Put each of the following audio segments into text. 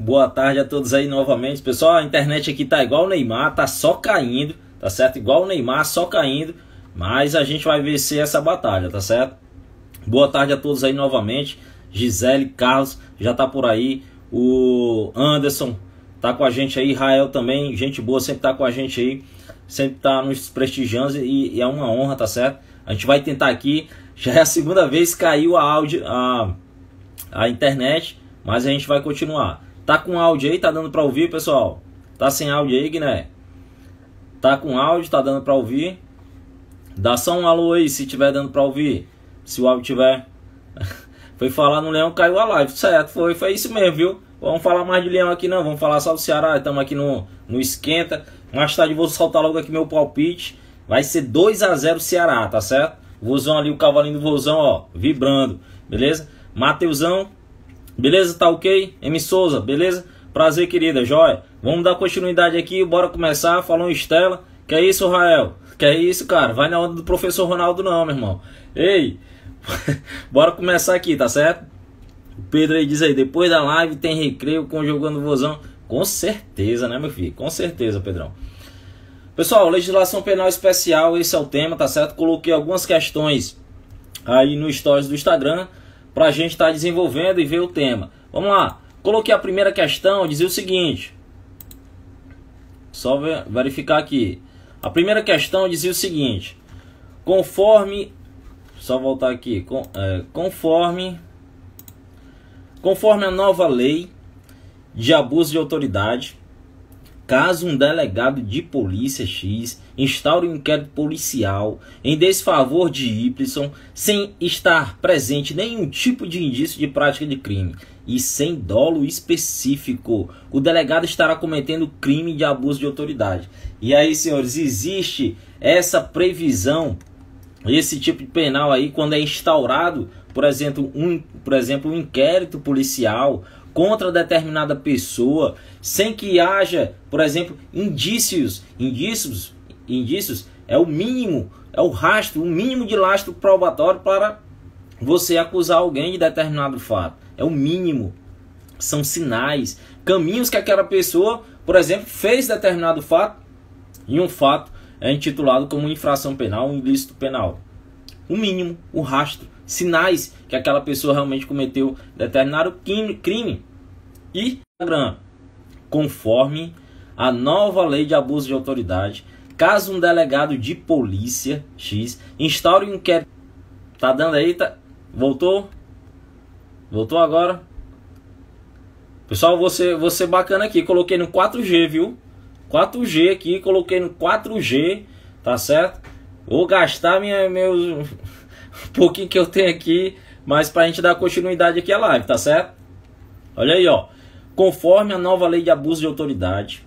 Boa tarde a todos aí novamente. Pessoal, a internet aqui tá igual o Neymar, tá só caindo, tá certo? Igual o Neymar, só caindo. Mas a gente vai vencer essa batalha, tá certo? Boa tarde a todos aí novamente. Gisele, Carlos, já tá por aí. O Anderson tá com a gente aí. Rael também, gente boa, sempre tá com a gente aí. Sempre tá nos prestigiando e é uma honra, tá certo? A gente vai tentar aqui. Já é a segunda vez que caiu a internet, mas a gente vai continuar. Tá com áudio aí? Tá dando pra ouvir, pessoal? Tá sem áudio aí, Guiné? Tá com áudio? Tá dando pra ouvir? Dá só um alô aí se tiver dando pra ouvir. Se o áudio tiver. Foi falar no Leão, caiu a live. Certo, foi isso mesmo, viu? Vamos falar mais de Leão aqui não. Vamos falar só do Ceará. Estamos aqui no Esquenta. Mais tarde vou soltar logo aqui meu palpite. Vai ser 2-0 Ceará, tá certo? Vozão ali, o cavalinho do Vozão, ó, vibrando. Beleza? Mateusão. Beleza? Tá ok? M. Souza, beleza? Prazer, querida, joia. Vamos dar continuidade aqui, bora começar. Falou Estela. Que é isso, Rael? Que é isso, cara? Vai na onda do professor Ronaldo não, meu irmão. Ei, bora começar aqui, tá certo? O Pedro aí diz aí, depois da live tem recreio com Jogando Vozão. Com certeza, né, meu filho? Com certeza, Pedrão. Pessoal, legislação penal especial, esse é o tema, tá certo? Coloquei algumas questões aí no stories do Instagram pra gente estar desenvolvendo e ver o tema. Vamos lá. Coloquei a primeira questão, dizia o seguinte. Só verificar aqui. A primeira questão dizia o seguinte. Conforme... Só voltar aqui. Conforme a nova lei de abuso de autoridade, caso um delegado de polícia X instaure um inquérito policial em desfavor de Y, sem estar presente nenhum tipo de indício de prática de crime e sem dolo específico, o delegado estará cometendo crime de abuso de autoridade. E aí, senhores, existe essa previsão, esse tipo de penal aí, quando é instaurado, por exemplo, um inquérito policial contra determinada pessoa, sem que haja, por exemplo, indícios é o mínimo, é o rastro, o mínimo de lastro probatório para você acusar alguém de determinado fato. É o mínimo. São sinais, caminhos que aquela pessoa, por exemplo, fez determinado fato, e um fato é intitulado como infração penal, um ilícito penal. O mínimo, o rastro, sinais que aquela pessoa realmente cometeu determinado crime. E, conforme a nova lei de abuso de autoridade, caso um delegado de polícia X instaure um inquérito... Tá dando aí? Tá... Voltou? Voltou agora? Pessoal, você bacana aqui. Coloquei no 4G, viu? 4G aqui, coloquei no 4G, tá certo? Vou gastar meus um pouquinho que eu tenho aqui, mas pra gente dar continuidade aqui à live, tá certo? Olha aí, ó. Conforme a nova lei de abuso de autoridade,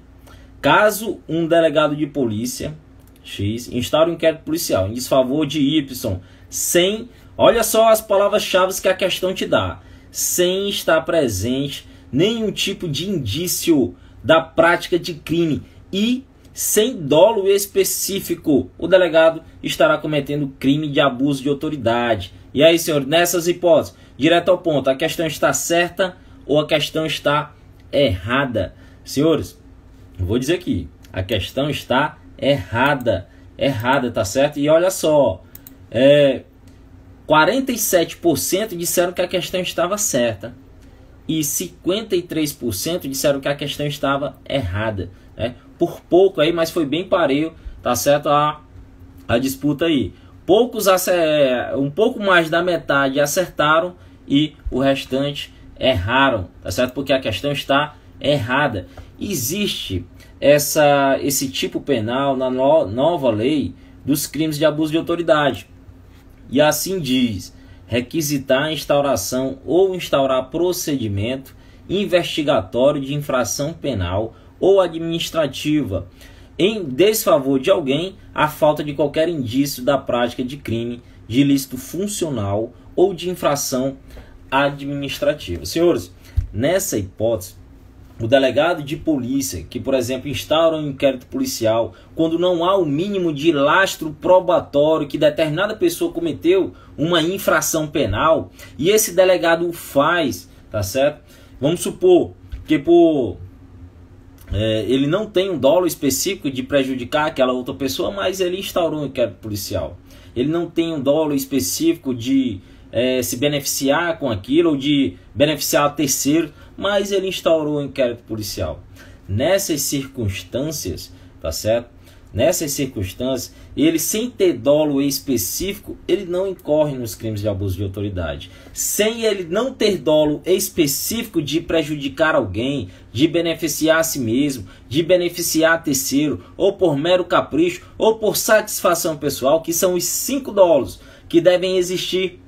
caso um delegado de polícia X instaure um inquérito policial em desfavor de Y, sem... Olha só as palavras-chave que a questão te dá. Sem estar presente nenhum tipo de indício da prática de crime e sem dolo específico, o delegado estará cometendo crime de abuso de autoridade. E aí, senhor, nessas hipóteses, direto ao ponto, a questão está certa ou a questão está errada? Senhores, eu vou dizer aqui, a questão está errada. Errada, tá certo? E olha só, 47% disseram que a questão estava certa e 53% disseram que a questão estava errada, né? Por pouco aí, mas foi bem pareio, tá certo? A disputa aí. Um pouco mais da metade acertaram e o restante erraram, tá certo? Porque a questão está errada. Existe esse tipo penal na nova lei dos crimes de abuso de autoridade. E assim diz: requisitar a instauração ou instaurar procedimento investigatório de infração penal ou administrativa em desfavor de alguém à falta de qualquer indício da prática de crime, de ilícito funcional ou de infração administrativa. Senhores, nessa hipótese, o delegado de polícia que, por exemplo, instaura um inquérito policial quando não há o mínimo de lastro probatório que determinada pessoa cometeu uma infração penal, e esse delegado o faz, tá certo? Vamos supor, Porque ele não tem um dolo específico de prejudicar aquela outra pessoa, mas ele instaurou um inquérito policial. Ele não tem um dolo específico de se beneficiar com aquilo ou de beneficiar a terceiro, mas ele instaurou um inquérito policial. Nessas circunstâncias, tá certo? Nessas circunstâncias, ele sem ter dolo específico, ele não incorre nos crimes de abuso de autoridade. Sem ele não ter dolo específico de prejudicar alguém, de beneficiar a si mesmo, de beneficiar a terceiro, ou por mero capricho, ou por satisfação pessoal, que são os 5 dolos que devem existir,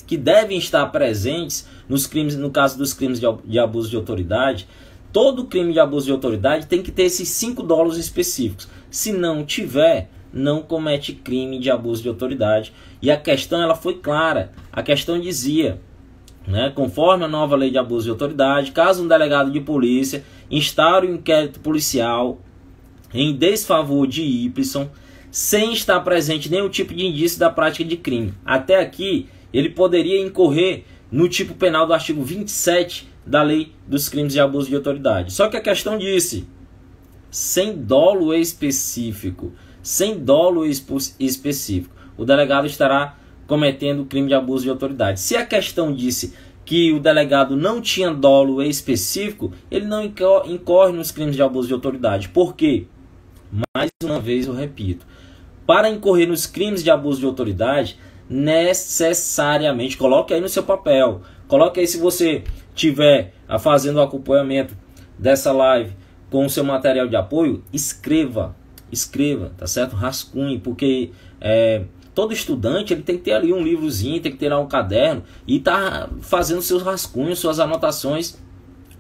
que devem estar presentes nos crimes, no caso dos crimes de abuso de autoridade. Todo crime de abuso de autoridade tem que ter esses 5 dolos específicos. Se não tiver, não comete crime de abuso de autoridade. E a questão ela foi clara. A questão dizia, né, conforme a nova lei de abuso de autoridade, caso um delegado de polícia instaure um inquérito policial em desfavor de Y, sem estar presente nenhum tipo de indício da prática de crime. Até aqui, ele poderia incorrer no tipo penal do artigo 27 da lei dos crimes de abuso de autoridade. Só que a questão disse, sem dolo específico, o delegado estará cometendo crime de abuso de autoridade. Se a questão disse que o delegado não tinha dolo específico, ele não incorre nos crimes de abuso de autoridade. Por quê? Mais uma vez eu repito, para incorrer nos crimes de abuso de autoridade, necessariamente, coloque aí no seu papel, coloque aí, se você estiver fazendo o acompanhamento dessa live com o seu material de apoio, escreva, tá certo? Rascunhe, porque todo estudante ele tem que ter ali um livrozinho, tem que ter lá um caderno e tá fazendo seus rascunhos, suas anotações,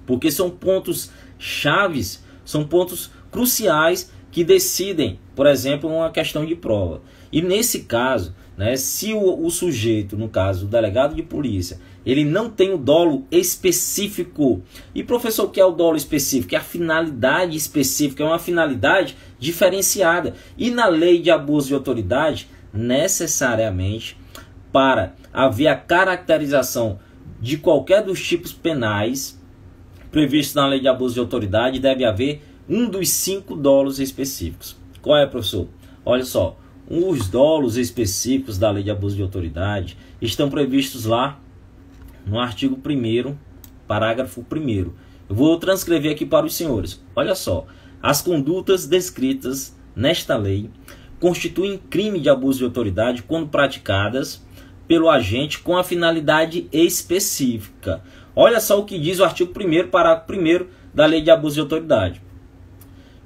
porque são pontos chaves, são pontos cruciais que decidem, por exemplo, uma questão de prova. E nesse caso, né, se o sujeito, no caso o delegado de polícia, ele não tem o dolo específico. E professor, o que é o dolo específico? É a finalidade específica, é uma finalidade diferenciada. E na lei de abuso de autoridade, necessariamente, para haver a caracterização de qualquer dos tipos penais previstos na lei de abuso de autoridade, deve haver um dos 5 dolos específicos. Qual é, professor? Olha só, os dolos específicos da lei de abuso de autoridade estão previstos lá no artigo 1º, parágrafo 1º. Eu vou transcrever aqui para os senhores. Olha só, as condutas descritas nesta lei constituem crime de abuso de autoridade quando praticadas pelo agente com a finalidade específica. Olha só o que diz o artigo 1º, parágrafo 1º da lei de abuso de autoridade.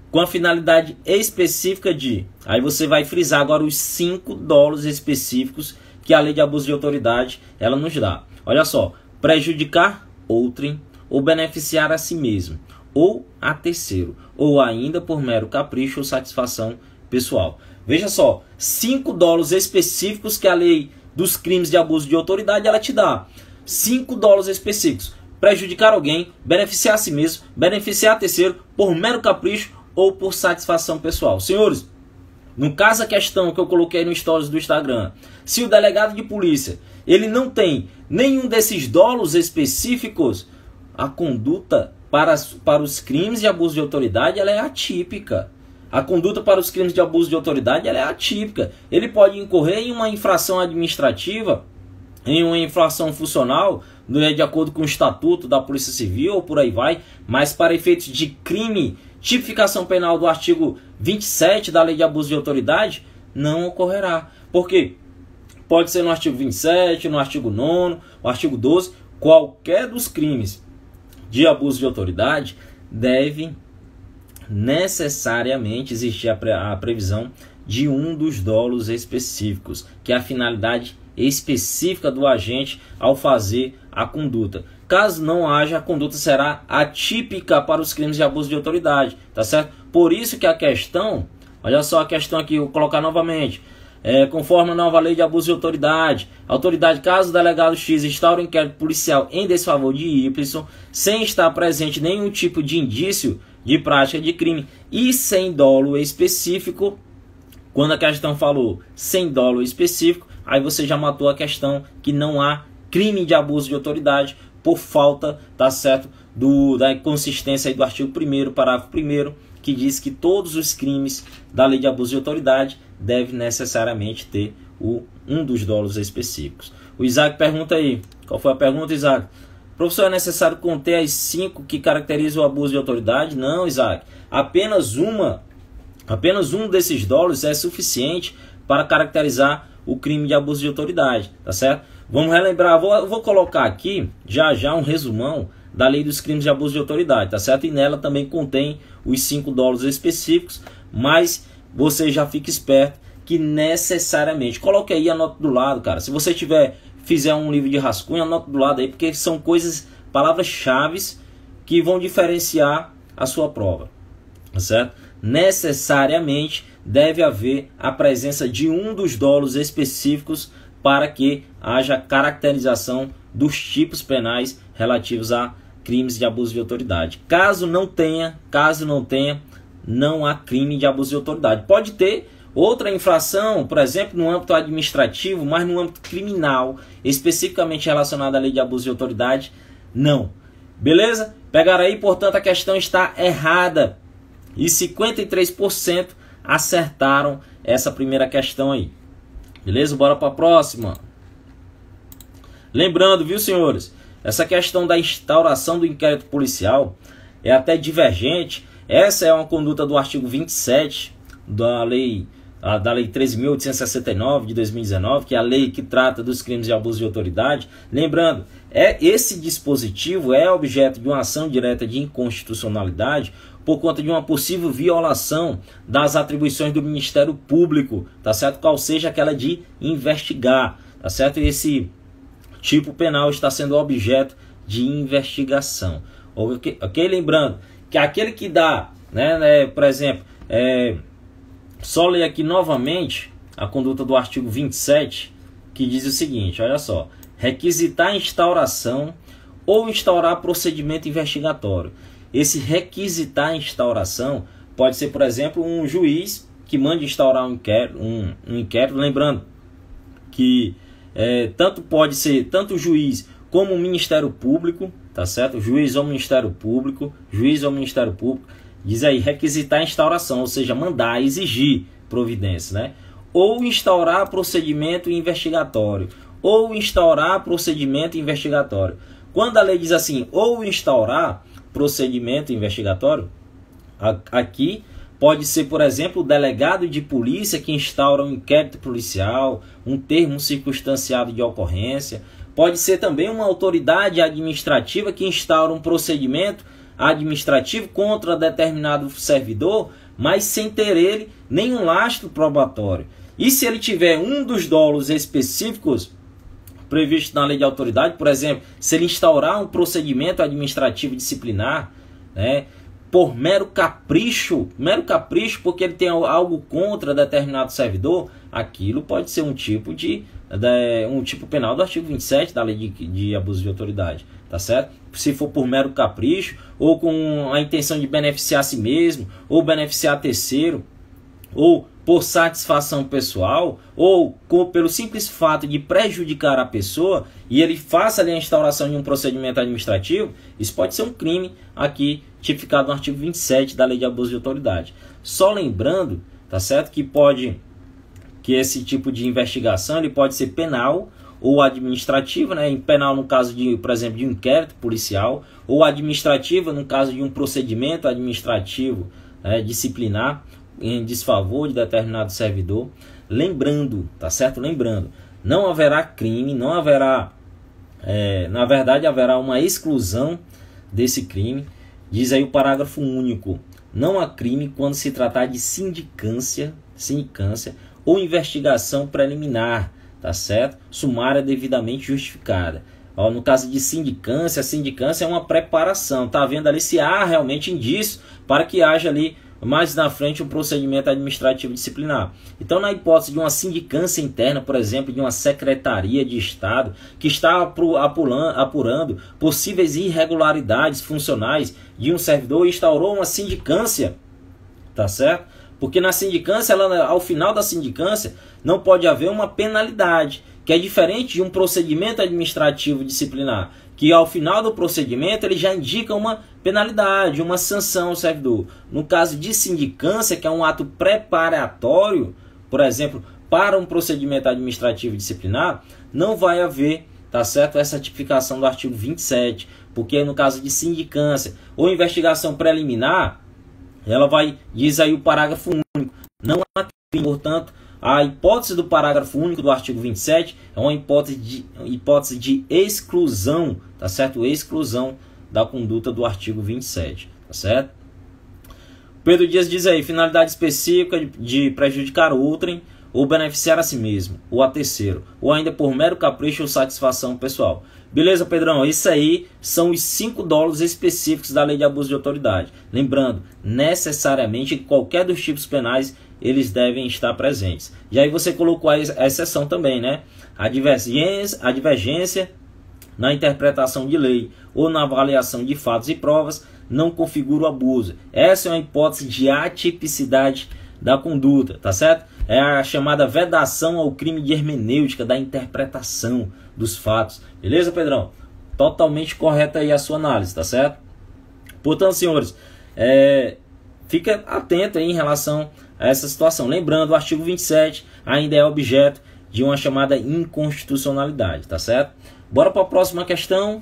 Com a finalidade específica de... Aí você vai frisar agora os 5 dolos específicos que a lei de abuso de autoridade ela nos dá. Olha só, prejudicar outrem ou beneficiar a si mesmo, ou a terceiro, ou ainda por mero capricho ou satisfação pessoal. Veja só, 5 dolos específicos que a lei dos crimes de abuso de autoridade ela te dá. 5 dolos específicos. Prejudicar alguém, beneficiar a si mesmo, beneficiar a terceiro, por mero capricho ou por satisfação pessoal. Senhores, no caso a questão que eu coloquei no stories do Instagram, se o delegado de polícia ele não tem nenhum desses dolos específicos, a conduta para os crimes de abuso de autoridade ela é atípica. A conduta para os crimes de abuso de autoridade ela é atípica. Ele pode incorrer em uma infração administrativa, em uma infração funcional, de acordo com o estatuto da Polícia Civil ou por aí vai, mas para efeitos de crime, tipificação penal do artigo 27 da Lei de Abuso de Autoridade, não ocorrerá. Por quê? Pode ser no artigo 27, no artigo 9º, no artigo 12, qualquer dos crimes de abuso de autoridade deve necessariamente existir a previsão de um dos dolos específicos, que é a finalidade específica do agente ao fazer a conduta. Caso não haja, a conduta será atípica para os crimes de abuso de autoridade, tá certo? Por isso que a questão, olha só a questão aqui, eu vou colocar novamente. Conforme a nova lei de abuso de autoridade, caso o delegado X instaure um inquérito policial em desfavor de Y, sem estar presente nenhum tipo de indício de prática de crime e sem dolo específico, quando a questão falou sem dolo específico, aí você já matou a questão que não há crime de abuso de autoridade por falta, tá certo, da inconsistência aí do artigo 1º, parágrafo 1º, que diz que todos os crimes da lei de abuso de autoridade devem necessariamente ter um dos dólares específicos. O Isaac pergunta aí, qual foi a pergunta, Isaac? Professor, é necessário conter as 5 que caracterizam o abuso de autoridade? Não, Isaac, apenas um desses dólares é suficiente para caracterizar o crime de abuso de autoridade, tá certo? Vamos relembrar, eu vou colocar aqui já um resumão da lei dos crimes de abuso de autoridade, tá certo? E nela também contém os 5 dólares específicos, mas você já fica esperto que necessariamente, coloque aí, anota do lado, cara. Se você fizer um livro de rascunho, anota do lado aí, porque são palavras-chave que vão diferenciar a sua prova, tá certo? Necessariamente deve haver a presença de um dos dólares específicos para que haja caracterização dos tipos penais relativos a crimes de abuso de autoridade. Caso não tenha, não há crime de abuso de autoridade. Pode ter outra infração, por exemplo, no âmbito administrativo, mas no âmbito criminal, especificamente relacionado à lei de abuso de autoridade, não. Beleza? Pegaram aí, portanto, a questão está errada. E 53% acertaram essa primeira questão aí. Beleza? Bora para a próxima. Lembrando, viu, senhores? Essa questão da instauração do inquérito policial é até divergente. Essa é uma conduta do artigo 27 da lei 13.869 de 2019, que é a lei que trata dos crimes de abuso de autoridade. Lembrando, esse dispositivo é objeto de uma ação direta de inconstitucionalidade por conta de uma possível violação das atribuições do Ministério Público, tá certo? Qual seja aquela de investigar, tá certo? E esse tipo penal está sendo objeto de investigação. Ok? Lembrando que aquele que dá, por exemplo, só ler aqui novamente a conduta do artigo 27, que diz o seguinte, olha só: requisitar instauração ou instaurar procedimento investigatório. Esse requisitar a instauração pode ser, por exemplo, um juiz que mande instaurar um inquérito, lembrando que pode ser tanto o juiz como o Ministério Público, tá certo? Juiz ou Ministério Público, diz aí, requisitar a instauração, ou seja, mandar, exigir providências, né? Ou instaurar procedimento investigatório, Quando a lei diz assim, ou instaurar procedimento investigatório, aqui pode ser, por exemplo, o delegado de polícia que instaura um inquérito policial, um termo circunstanciado de ocorrência. Pode ser também uma autoridade administrativa que instaura um procedimento administrativo contra determinado servidor, mas sem ter ele nenhum lastro probatório. E se ele tiver um dos dólares específicos previsto na lei de autoridade, por exemplo, se ele instaurar um procedimento administrativo disciplinar, por mero capricho, porque ele tem algo contra determinado servidor, aquilo pode ser um tipo penal do artigo 27 da lei de abuso de autoridade, tá certo? Se for por mero capricho, ou com a intenção de beneficiar a si mesmo, ou beneficiar terceiro, ou por satisfação pessoal, ou pelo simples fato de prejudicar a pessoa, e ele faça ali a instauração de um procedimento administrativo, isso pode ser um crime aqui tipificado no artigo 27 da lei de abuso de autoridade. Só lembrando, tá certo, que esse tipo de investigação ele pode ser penal ou administrativa, em penal no caso por exemplo, de um inquérito policial, ou administrativa no caso de um procedimento administrativo disciplinar em desfavor de determinado servidor. Lembrando, tá certo? Não haverá crime, na verdade haverá uma exclusão desse crime. Diz aí o parágrafo único: não há crime quando se tratar de sindicância ou investigação preliminar, tá certo? Sumária devidamente justificada. No caso de sindicância, a sindicância é uma preparação, tá vendo ali se há realmente indício para que haja ali mais na frente um procedimento administrativo disciplinar. Então, na hipótese de uma sindicância interna, por exemplo, de uma secretaria de Estado que está apurando possíveis irregularidades funcionais de um servidor e instaurou uma sindicância, tá certo? Porque na sindicância, ao final da sindicância, não pode haver uma penalidade. que é diferente de um procedimento administrativo disciplinar, que ao final do procedimento ele já indica uma penalidade, uma sanção ao servidor. No caso de sindicância, que é um ato preparatório, por exemplo, para um procedimento administrativo disciplinar, não vai haver, tá certo, essa tipificação do artigo 27, porque no caso de sindicância ou investigação preliminar, ela vai, diz aí o parágrafo único, não há crime. Portanto, a hipótese do parágrafo único do artigo 27 é uma hipótese de exclusão, tá certo? Exclusão da conduta do artigo 27, tá certo? Pedro Dias diz aí, finalidade específica de prejudicar outrem ou beneficiar a si mesmo, ou a terceiro, ou ainda por mero capricho ou satisfação pessoal. Beleza, Pedrão? Isso aí são os 5 dólares específicos da lei de abuso de autoridade. Lembrando, necessariamente, qualquer dos tipos penais, eles devem estar presentes. E aí você colocou a exceção também, né? A divergência na interpretação de lei ou na avaliação de fatos e provas não configura o abuso. Essa é uma hipótese de atipicidade da conduta, tá certo? É a chamada vedação ao crime de hermenêutica, da interpretação dos fatos. Beleza, Pedrão? Totalmente correta aí a sua análise, tá certo? Portanto, senhores, fica atento aí em relação a essa situação. Lembrando, o artigo 27 ainda é objeto de uma chamada inconstitucionalidade, tá certo? Bora para a próxima questão.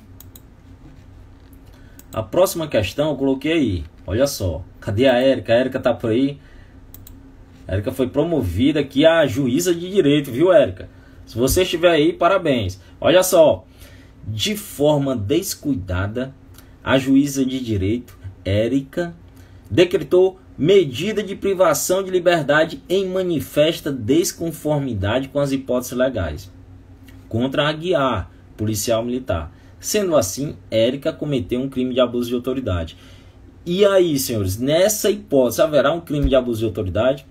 A próxima questão eu coloquei aí. Olha só. Cadê a Érica? A Érica tá por aí. A Érica foi promovida aqui a juíza de direito, viu, Érica? Se você estiver aí, parabéns. Olha só. De forma descuidada, a juíza de direito, Érica, decretou medida de privação de liberdade em manifesta desconformidade com as hipóteses legais contra a Aguiar, policial militar. Sendo assim, Érica cometeu um crime de abuso de autoridade. E aí, senhores, nessa hipótese haverá um crime de abuso de autoridade?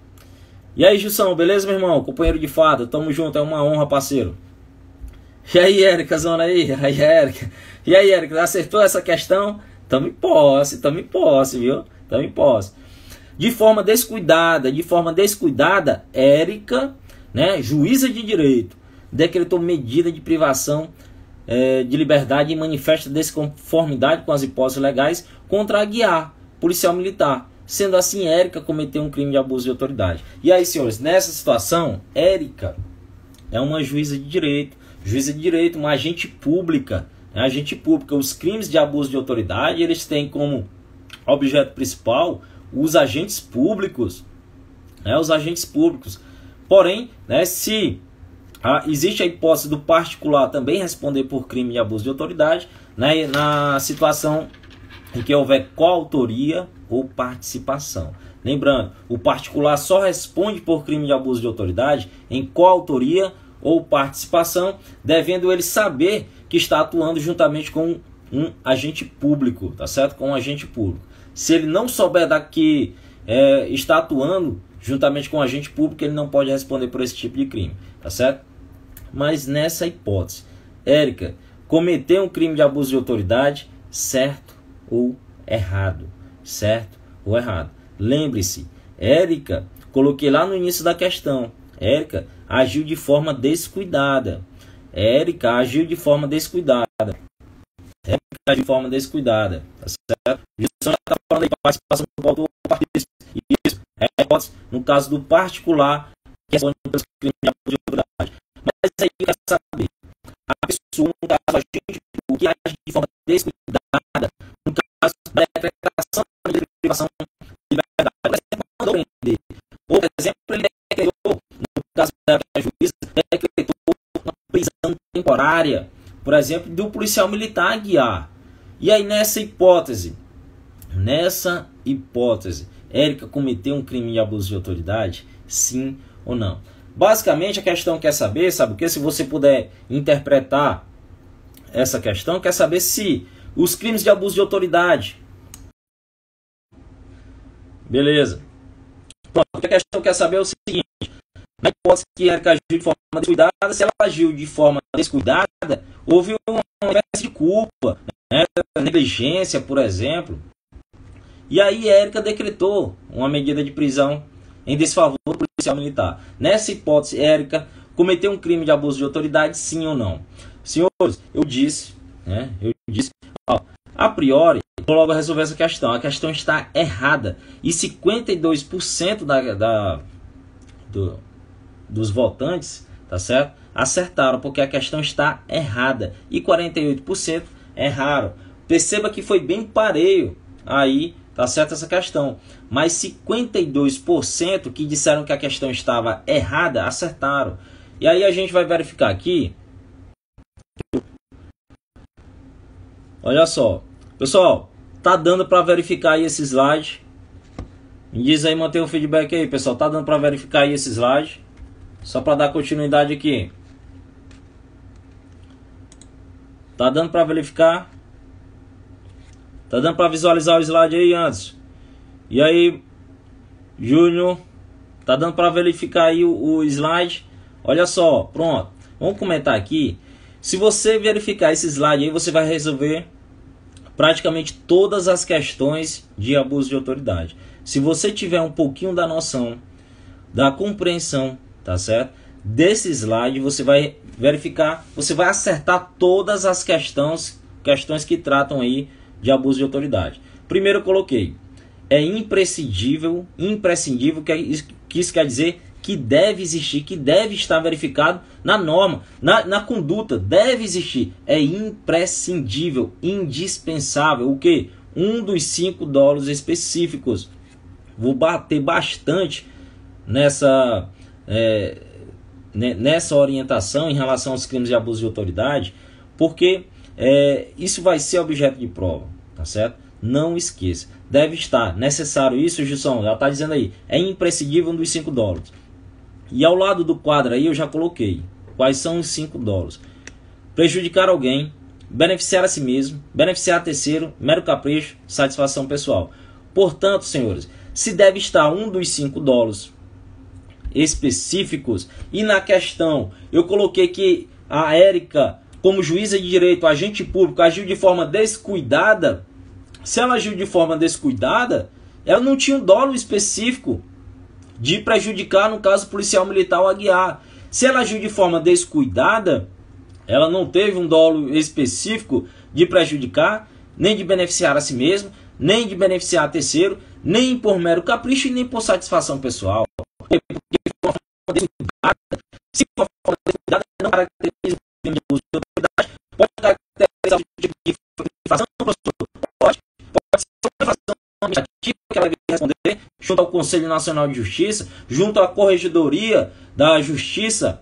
E aí, Gilson, beleza, meu irmão? Companheiro de fada, tamo junto, é uma honra, parceiro. E aí, Érica, zona aí? E aí, Érica, acertou essa questão? Tamo em posse, viu? Tamo em posse. De forma descuidada, Érica, né, juíza de direito, decretou medida de privação de liberdade em manifesta desconformidade com as hipóteses legais contra a Aguiar, policial militar. Sendo assim, Érica cometeu um crime de abuso de autoridade. E aí, senhores, nessa situação, Érica é uma juíza de direito, uma agente pública. Os crimes de abuso de autoridade, eles têm como objeto principal os agentes públicos. Porém, né, se existe a hipótese do particular também responder por crime de abuso de autoridade, né, na situação em que houver coautoria ou participação. Lembrando, o particular só responde por crime de abuso de autoridade em coautoria ou participação, devendo ele saber que está atuando juntamente com um agente público, tá certo? Com um agente público. Se ele não souber que está atuando juntamente com um agente público, ele não pode responder por esse tipo de crime, tá certo? Mas nessa hipótese, Érica cometeu um crime de abuso de autoridade, certo ou errado? Certo ou errado? Lembre-se, Érica, coloquei lá no início da questão, Érica agiu de forma descuidada. Tá certo? Isso já está falando aí, participação do autor, isso é hipótese no caso do particular que responde pelos crimes de abuso de autoridade. Mas aí quer saber, a pessoa, no caso, a gente, o que age de forma descuidada, no caso da decretação de privação de liberdade, por exemplo, mandou prender. Ou, por exemplo, ele decretou, no caso da juíza, decretou uma prisão temporária, por exemplo, do policial militar Aguiar. E aí, nessa hipótese, Érica cometeu um crime de abuso de autoridade? Sim ou não? Basicamente, a questão quer saber, sabe o que? Se você puder interpretar essa questão, quer saber se os crimes de abuso de autoridade... Beleza. Pronto, a questão quer saber é o seguinte. Na hipótese que Érica agiu de forma descuidada, se ela agiu de forma descuidada, houve uma espécie de culpa, né? Negligência, por exemplo. E aí Érica decretou uma medida de prisão em desfavor do policial militar. Nessa hipótese, Érica cometeu um crime de abuso de autoridade, sim ou não? Senhores, eu disse, ó, a priori, vou logo resolver essa questão. A questão está errada. E 52% dos votantes, tá certo? Acertaram, porque a questão está errada. E 48% erraram. Perceba que foi bem pareio aí, tá certo, essa questão. Mas 52% que disseram que a questão estava errada, acertaram. E aí a gente vai verificar aqui. Olha só. Pessoal, tá dando para verificar aí esse slide? Me diz aí, mantém o feedback aí, pessoal. Tá dando para verificar aí esse slide? Só para dar continuidade aqui. Tá dando para verificar? Tá dando para visualizar o slide aí, Anderson? E aí, Júnior? Tá dando para verificar aí o slide? Olha só, pronto. Vamos comentar aqui. Se você verificar esse slide aí, você vai resolver praticamente todas as questões de abuso de autoridade. Se você tiver um pouquinho da noção, da compreensão, tá certo? Desse slide, você vai verificar, você vai acertar todas as questões que tratam aí de abuso de autoridade. Primeiro eu coloquei, é imprescindível, que isso quer dizer que deve existir, que deve estar verificado na norma, na conduta, deve existir. É imprescindível, indispensável. O que? Um dos 5 dólares específicos. Vou bater bastante nessa orientação em relação aos crimes de abuso de autoridade, porque isso vai ser objeto de prova, tá certo? Não esqueça, deve estar necessário isso, Gilson, ela está dizendo aí, é imprescindível um dos 5 dólares. E ao lado do quadro aí eu já coloquei quais são os 5 dólares. Prejudicar alguém, beneficiar a si mesmo, beneficiar a terceiro, mero capricho, satisfação pessoal. Portanto, senhores, se deve estar um dos 5 dólares específicos, e na questão eu coloquei que a Érica, como juíza de direito, agente público, agiu de forma descuidada. Se ela agiu de forma descuidada, ela não tinha um dolo específico de prejudicar, no caso policial militar ou aguiar. Se ela agiu de forma descuidada, ela não teve um dolo específico de prejudicar, nem de beneficiar a si mesmo, nem de beneficiar a terceiro, nem por mero capricho e nem por satisfação pessoal. Porque de forma descuidada, se for forma descuidada, não caracteriza o crime de abuso de autoridade, pode caracterizar o tipo de infração, professor? Pode ser uma infração administrativa que ela deve responder junto ao Conselho Nacional de Justiça, junto à Corregedoria da Justiça,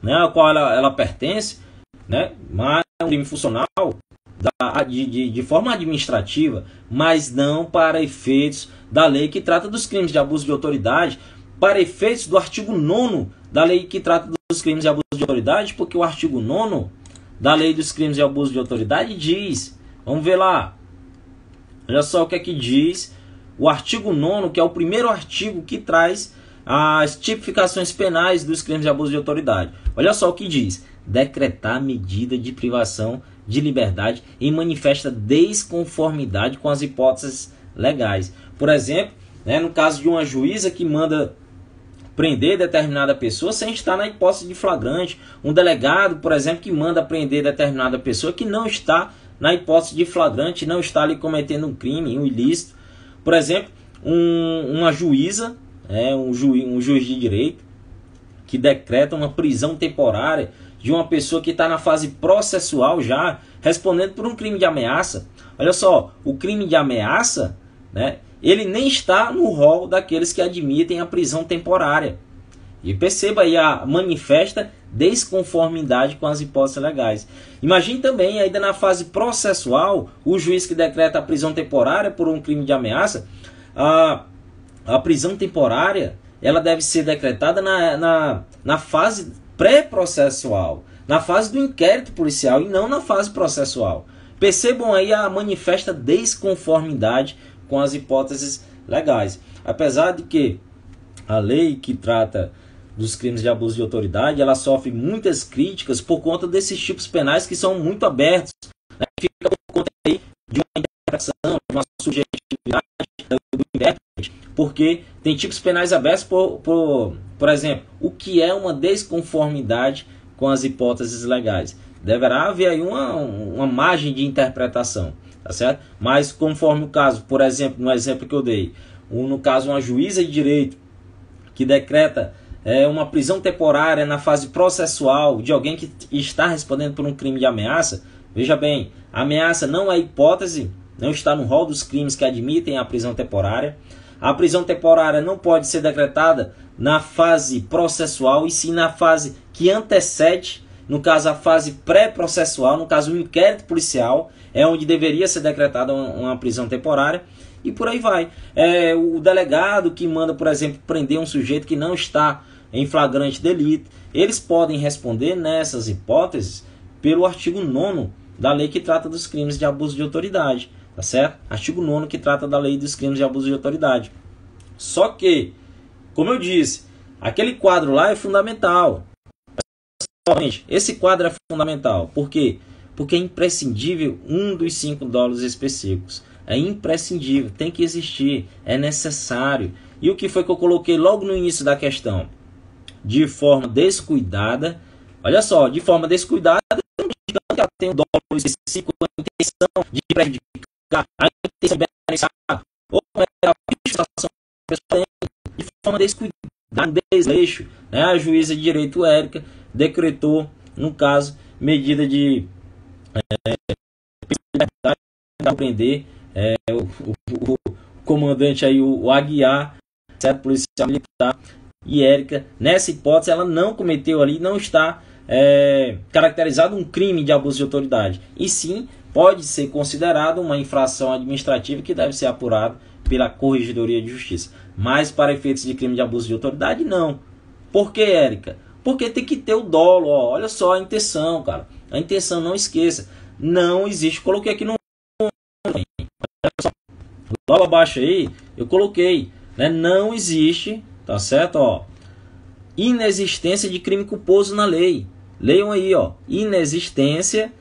né, a qual ela pertence, né, mas é um crime funcional de forma administrativa, mas não para efeitos da lei que trata dos crimes de abuso de autoridade, para efeitos do artigo 9º da lei que trata dos crimes de abuso de autoridade, porque o artigo 9º da lei dos crimes de abuso de autoridade diz, vamos ver lá, olha só o que é que diz o artigo 9º, que é o primeiro artigo que traz as tipificações penais dos crimes de abuso de autoridade. Olha só o que diz: decretar medida de privação de liberdade em manifesta desconformidade com as hipóteses legais. Por exemplo, né, no caso de uma juíza que manda prender determinada pessoa sem estar na hipótese de flagrante, um delegado, por exemplo, que manda prender determinada pessoa que não está na hipótese de flagrante, não está ali cometendo um crime, um ilícito. Por exemplo, uma juíza, um juiz de direito, que decreta uma prisão temporária de uma pessoa que está na fase processual já, respondendo por um crime de ameaça. Olha só, o crime de ameaça, né, ele nem está no rol daqueles que admitem a prisão temporária. E perceba aí a manifesta desconformidade com as hipóteses legais. Imagine também, ainda na fase processual, o juiz que decreta a prisão temporária por um crime de ameaça. A prisão temporária, ela deve ser decretada na fase pré-processual, na fase do inquérito policial e não na fase processual. Percebam aí a manifesta desconformidade com as hipóteses legais. Apesar de que a lei que trata dos crimes de abuso de autoridade, ela sofre muitas críticas por conta desses tipos penais que são muito abertos, né? Fica por conta aí de uma interpretação, de uma subjetividade do intérprete, porque tem tipos penais abertos por exemplo, o que é uma desconformidade com as hipóteses legais. Deverá haver aí uma margem de interpretação, tá certo? Mas conforme o caso, por exemplo, no exemplo que eu dei, no caso uma juíza de direito que decreta uma prisão temporária na fase processual de alguém que está respondendo por um crime de ameaça, veja bem, a ameaça não é hipótese, não está no rol dos crimes que admitem a prisão temporária. A prisão temporária não pode ser decretada na fase processual, e sim na fase que antecede, no caso a fase pré-processual, no caso o inquérito policial, é onde deveria ser decretada uma prisão temporária, e por aí vai. O delegado que manda, por exemplo, prender um sujeito que não está em flagrante delito, eles podem responder nessas hipóteses pelo artigo 9º da lei que trata dos crimes de abuso de autoridade, tá certo? Artigo 9º que trata da lei dos crimes de abuso de autoridade. Só que, como eu disse, aquele quadro lá é fundamental. Esse quadro é fundamental. Por quê? Porque é imprescindível um dos 5 dólares específicos. É imprescindível, tem que existir, é necessário. E o que foi que eu coloquei logo no início da questão? De forma descuidada, olha só, de forma descuidada, que ela tem um dólar específico, a intenção de prejudicar, a intenção de beneficiar, ou a fiscalização de forma descuidada, um desleixo, né? A juíza de direito Érica decretou, no caso, medida de liberdade para prender o comandante aí, o Aguiar, certo? Policial militar, e Érica, nessa hipótese, ela não cometeu ali, não está caracterizado um crime de abuso de autoridade, e sim pode ser considerado uma infração administrativa que deve ser apurado pela Corregedoria de Justiça. Mas para efeitos de crime de abuso de autoridade, não. Por que, Érica? Porque tem que ter o dolo, ó. Olha só a intenção, cara. A intenção, não esqueça. Não existe. Coloquei aqui no... Olha só. Logo abaixo aí, eu coloquei, né? Não existe, tá certo? Ó, inexistência de crime culposo na lei. Leiam aí, ó. Inexistência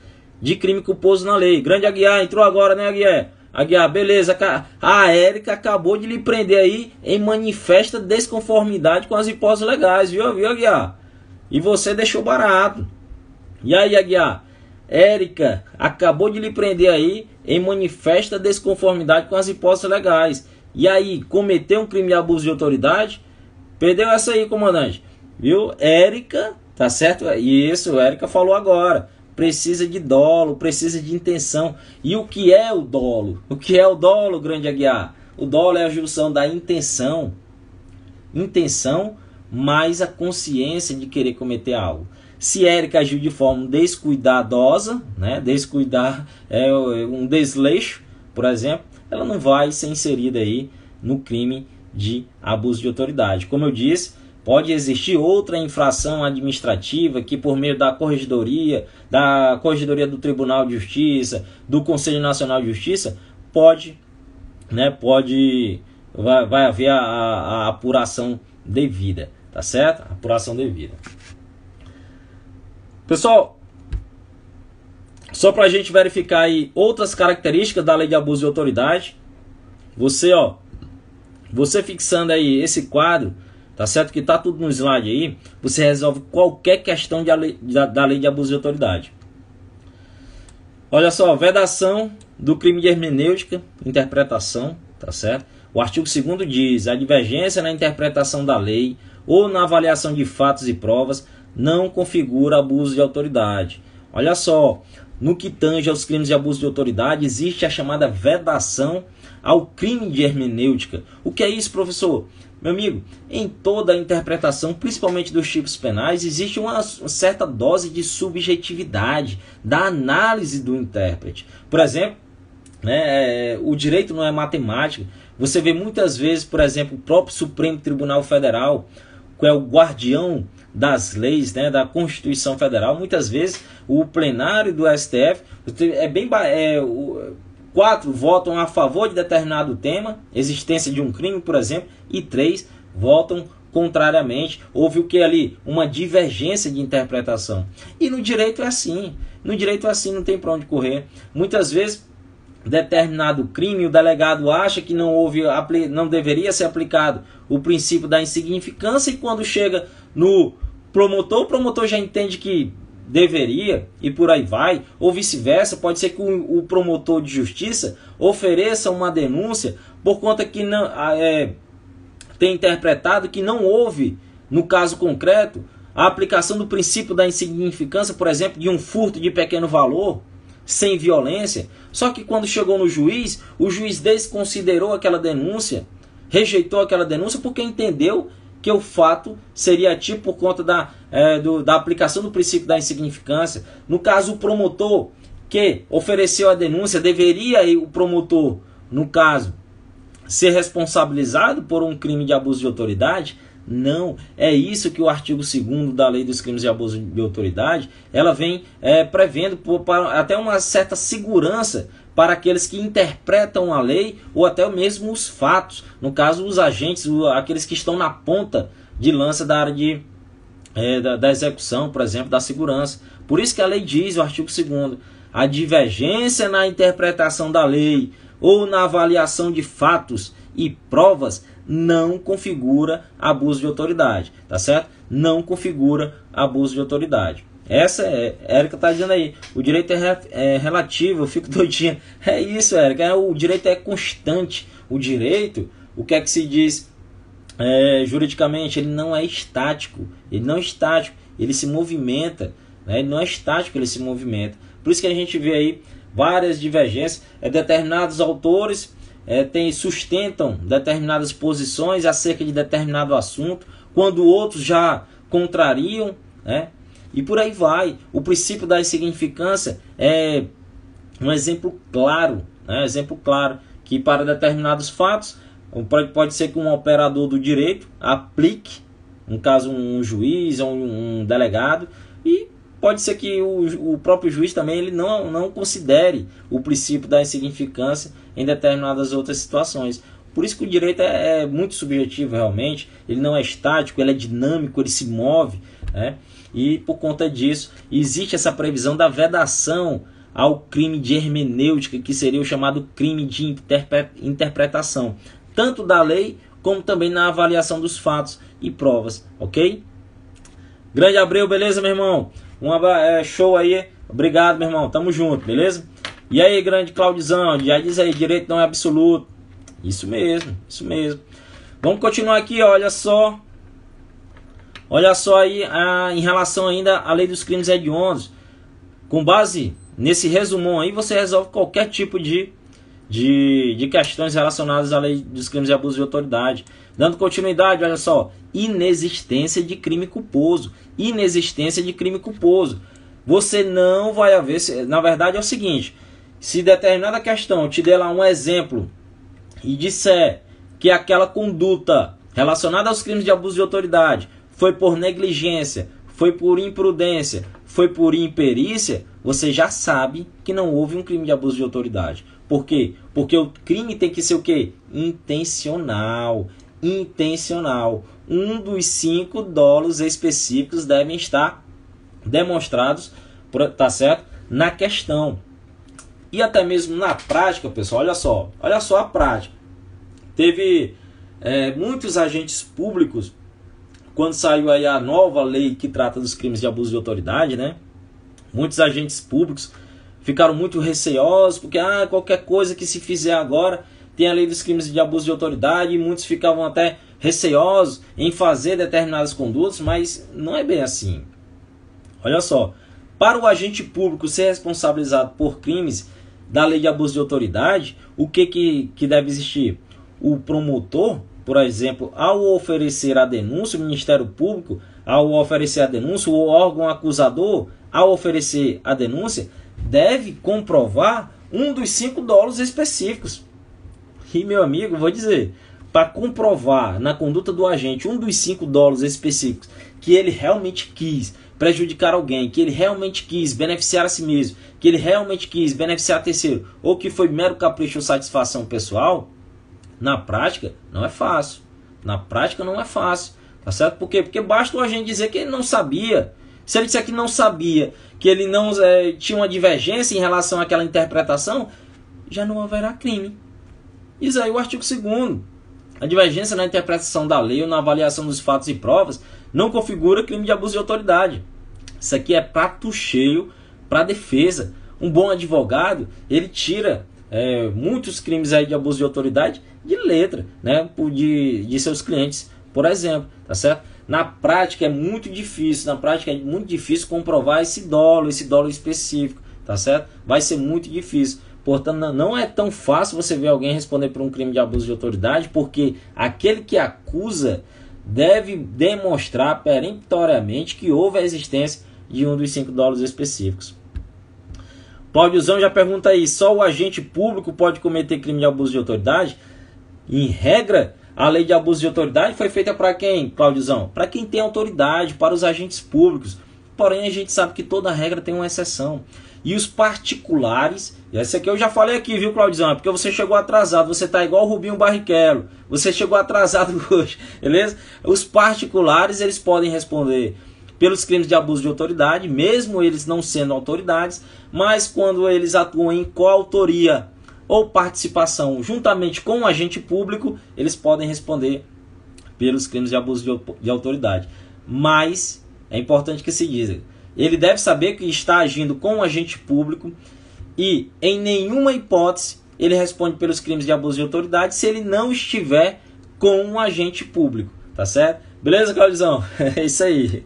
de crime culposo na lei. Grande Aguiar, entrou agora, né, Aguiar? Aguiar, beleza. A Érica acabou de lhe prender aí em manifesta desconformidade com as hipóteses legais, viu, Aguiar? E você deixou barato. E aí, Aguiar? Érica acabou de lhe prender aí em manifesta desconformidade com as hipóteses legais. E aí, cometeu um crime de abuso de autoridade? Perdeu essa aí, comandante. Viu? Érica, tá certo? Isso, Érica falou agora. Precisa de dolo, precisa de intenção. E o que é o dolo? O que é o dolo, grande Aguiar? O dolo é a junção da intenção. Intenção mais a consciência de querer cometer algo. Se Érica agiu de forma descuidadosa, né? Descuidar é um desleixo, por exemplo, ela não vai ser inserida aí no crime de abuso de autoridade. Como eu disse, pode existir outra infração administrativa que, por meio da Corregedoria do Tribunal de Justiça, do Conselho Nacional de Justiça, vai haver a apuração devida, tá certo? Apuração devida. Pessoal, só para a gente verificar aí outras características da lei de abuso de autoridade, você fixando aí esse quadro, tá certo? Que tá tudo no slide aí, você resolve qualquer questão da lei de abuso de autoridade. Olha só, vedação do crime de hermenêutica, interpretação, tá certo? O artigo 2º diz: a divergência na interpretação da lei ou na avaliação de fatos e provas não configura abuso de autoridade. Olha só, no que tange aos crimes de abuso de autoridade, existe a chamada vedação ao crime de hermenêutica. O que é isso, professor? Meu amigo, em toda a interpretação, principalmente dos tipos penais, existe uma certa dose de subjetividade da análise do intérprete. Por exemplo, o direito não é matemática. Você vê muitas vezes, por exemplo, o próprio Supremo Tribunal Federal, que é o guardião das leis, né, da Constituição Federal. Muitas vezes o plenário do STF 4 votam a favor de determinado tema, existência de um crime, por exemplo, e 3 votam contrariamente. Houve o que ali? Uma divergência de interpretação. E no direito é assim. No direito é assim, não tem para onde correr. Muitas vezes determinado crime, o delegado acha que não deveria ser aplicado o princípio da insignificância, e quando chega no promotor, o promotor já entende que deveria, e por aí vai, ou vice-versa. Pode ser que o promotor de justiça ofereça uma denúncia por conta que não tem interpretado que não houve, no caso concreto, a aplicação do princípio da insignificância, por exemplo, de um furto de pequeno valor, sem violência. Só que quando chegou no juiz, o juiz desconsiderou aquela denúncia, rejeitou aquela denúncia, porque entendeu que o fato seria ativo por conta da aplicação do princípio da insignificância. No caso, o promotor que ofereceu a denúncia, deveria o promotor, no caso, ser responsabilizado por um crime de abuso de autoridade? Não, é isso que o artigo 2º da Lei dos Crimes de Abuso de Autoridade, ela vem prevendo até uma certa segurança para aqueles que interpretam a lei ou até mesmo os fatos. No caso, os agentes, aqueles que estão na ponta de lança da área da execução, por exemplo, da segurança. Por isso que a lei diz, o artigo 2º, a divergência na interpretação da lei ou na avaliação de fatos e provas não configura abuso de autoridade, tá certo? Não configura abuso de autoridade. Essa Érica está dizendo aí, o direito é relativo, eu fico doidinha. É isso, Érica, o direito é constante. O direito, o que é que se diz juridicamente? Ele não é estático, ele se movimenta, né? Ele não é estático, ele se movimenta. Por isso que a gente vê aí várias divergências, determinados autores sustentam determinadas posições acerca de determinado assunto, quando outros já contrariam, né? E por aí vai. O princípio da insignificância é um exemplo claro, né? Exemplo claro que para determinados fatos pode ser que um operador do direito aplique, no caso um juiz ou um delegado, e pode ser que o próprio juiz também ele não considere o princípio da insignificância em determinadas outras situações. Por isso que o direito é muito subjetivo realmente, ele não é estático, ele é dinâmico, ele se move, né? E por conta disso, existe essa previsão da vedação ao crime de hermenêutica, que seria o chamado crime de interpretação, tanto da lei como também na avaliação dos fatos e provas, ok? Grande Abreu, beleza, meu irmão? Show aí, obrigado, meu irmão, tamo junto, beleza? E aí, grande Claudizão, já diz aí, direito não é absoluto. Isso mesmo, isso mesmo. Vamos continuar aqui, ó, olha só. Olha só aí, em relação ainda à lei dos crimes hediondos. Com base nesse resumão aí, você resolve qualquer tipo de questões relacionadas à lei dos crimes de abuso de autoridade. Dando continuidade, olha só. Inexistência de crime culposo. Inexistência de crime culposo. Você não vai haver... Na verdade é o seguinte. Se determinada questão te der lá um exemplo e disser que aquela conduta relacionada aos crimes de abuso de autoridade foi por negligência, foi por imprudência, foi por imperícia, você já sabe que não houve um crime de abuso de autoridade. Por quê? Porque o crime tem que ser o quê? Intencional. Intencional. Um dos 5 dólares específicos devem estar demonstrados, tá certo? Na questão. E até mesmo na prática, pessoal, olha só a prática. Teve muitos agentes públicos, quando saiu aí a nova lei que trata dos crimes de abuso de autoridade, né? Muitos agentes públicos ficaram muito receosos, porque qualquer coisa que se fizer agora tem a lei dos crimes de abuso de autoridade, e muitos ficavam até receosos em fazer determinadas condutas, mas não é bem assim. Olha só, para o agente público ser responsabilizado por crimes da lei de abuso de autoridade, o que deve existir? O promotor, por exemplo, ao oferecer a denúncia, o Ministério Público, ao oferecer a denúncia, o órgão acusador, ao oferecer a denúncia, deve comprovar um dos 5 dólares específicos. E, meu amigo, vou dizer, para comprovar na conduta do agente um dos 5 dólares específicos que ele realmente quis prejudicar alguém, que ele realmente quis beneficiar a si mesmo, que ele realmente quis beneficiar terceiro, ou que foi mero capricho ou satisfação pessoal, na prática não é fácil. Na prática não é fácil. Tá certo? Por quê? Porque basta o agente dizer que ele não sabia. Se ele disser que não sabia, que ele não tinha uma divergência em relação àquela interpretação, já não haverá crime. Isso aí o artigo 2º. A divergência na interpretação da lei ou na avaliação dos fatos e provas não configura crime de abuso de autoridade. Isso aqui é prato cheio para a defesa. Um bom advogado, ele tira muitos crimes aí de abuso de autoridade de letra, né, de seus clientes, por exemplo, tá certo? Na prática é muito difícil, comprovar esse dolo específico, tá certo? Vai ser muito difícil. Portanto, não é tão fácil você ver alguém responder por um crime de abuso de autoridade, porque aquele que acusa deve demonstrar peremptoriamente que houve a existência de um dos 5 dólares específicos. Claudiozão já pergunta aí, só o agente público pode cometer crime de abuso de autoridade? Em regra, a lei de abuso de autoridade foi feita para quem, Claudiozão? Para quem tem autoridade, para os agentes públicos. Porém, a gente sabe que toda regra tem uma exceção. E os particulares, e essa aqui eu já falei aqui, viu, Claudiozão? É porque você chegou atrasado, você tá igual o Rubinho Barrichello. Você chegou atrasado hoje, beleza? Os particulares, eles podem responder pelos crimes de abuso de autoridade, mesmo eles não sendo autoridades, mas quando eles atuam em coautoria ou participação juntamente com o agente público, eles podem responder pelos crimes de abuso de autoridade. Mas é importante que se diga, ele deve saber que está agindo com o agente público e em nenhuma hipótese ele responde pelos crimes de abuso de autoridade se ele não estiver com um agente público, tá certo? Beleza, Claudiozão? É isso aí.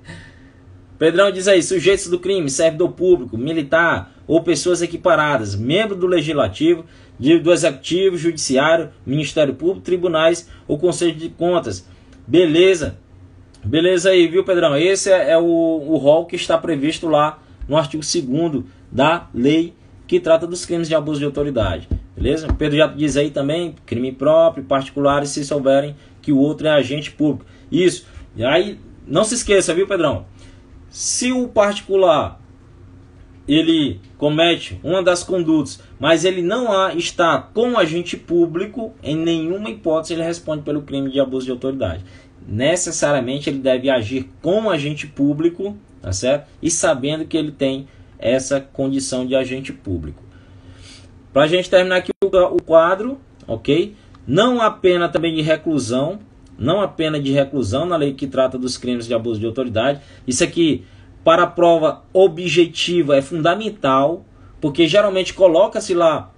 Pedrão diz aí, sujeitos do crime, servidor público, militar ou pessoas equiparadas, membro do legislativo, do executivo, judiciário, ministério público, tribunais ou conselho de contas. Beleza. Beleza aí, viu, Pedrão? Esse é o rol que está previsto lá no artigo 2º da lei que trata dos crimes de abuso de autoridade. Beleza? O Pedro já diz aí também, crime próprio, particulares, se souberem que o outro é agente público. Isso. E aí, não se esqueça, viu, Pedrão? Se o particular ele comete uma das condutas, mas ele não está com o agente público, em nenhuma hipótese ele responde pelo crime de abuso de autoridade. Necessariamente ele deve agir com o agente público, tá certo? E sabendo que ele tem essa condição de agente público. Para a gente terminar aqui o quadro, ok? Não há pena também de reclusão, não há pena de reclusão na lei que trata dos crimes de abuso de autoridade. Isso aqui, para a prova objetiva, é fundamental, porque geralmente coloca-se lá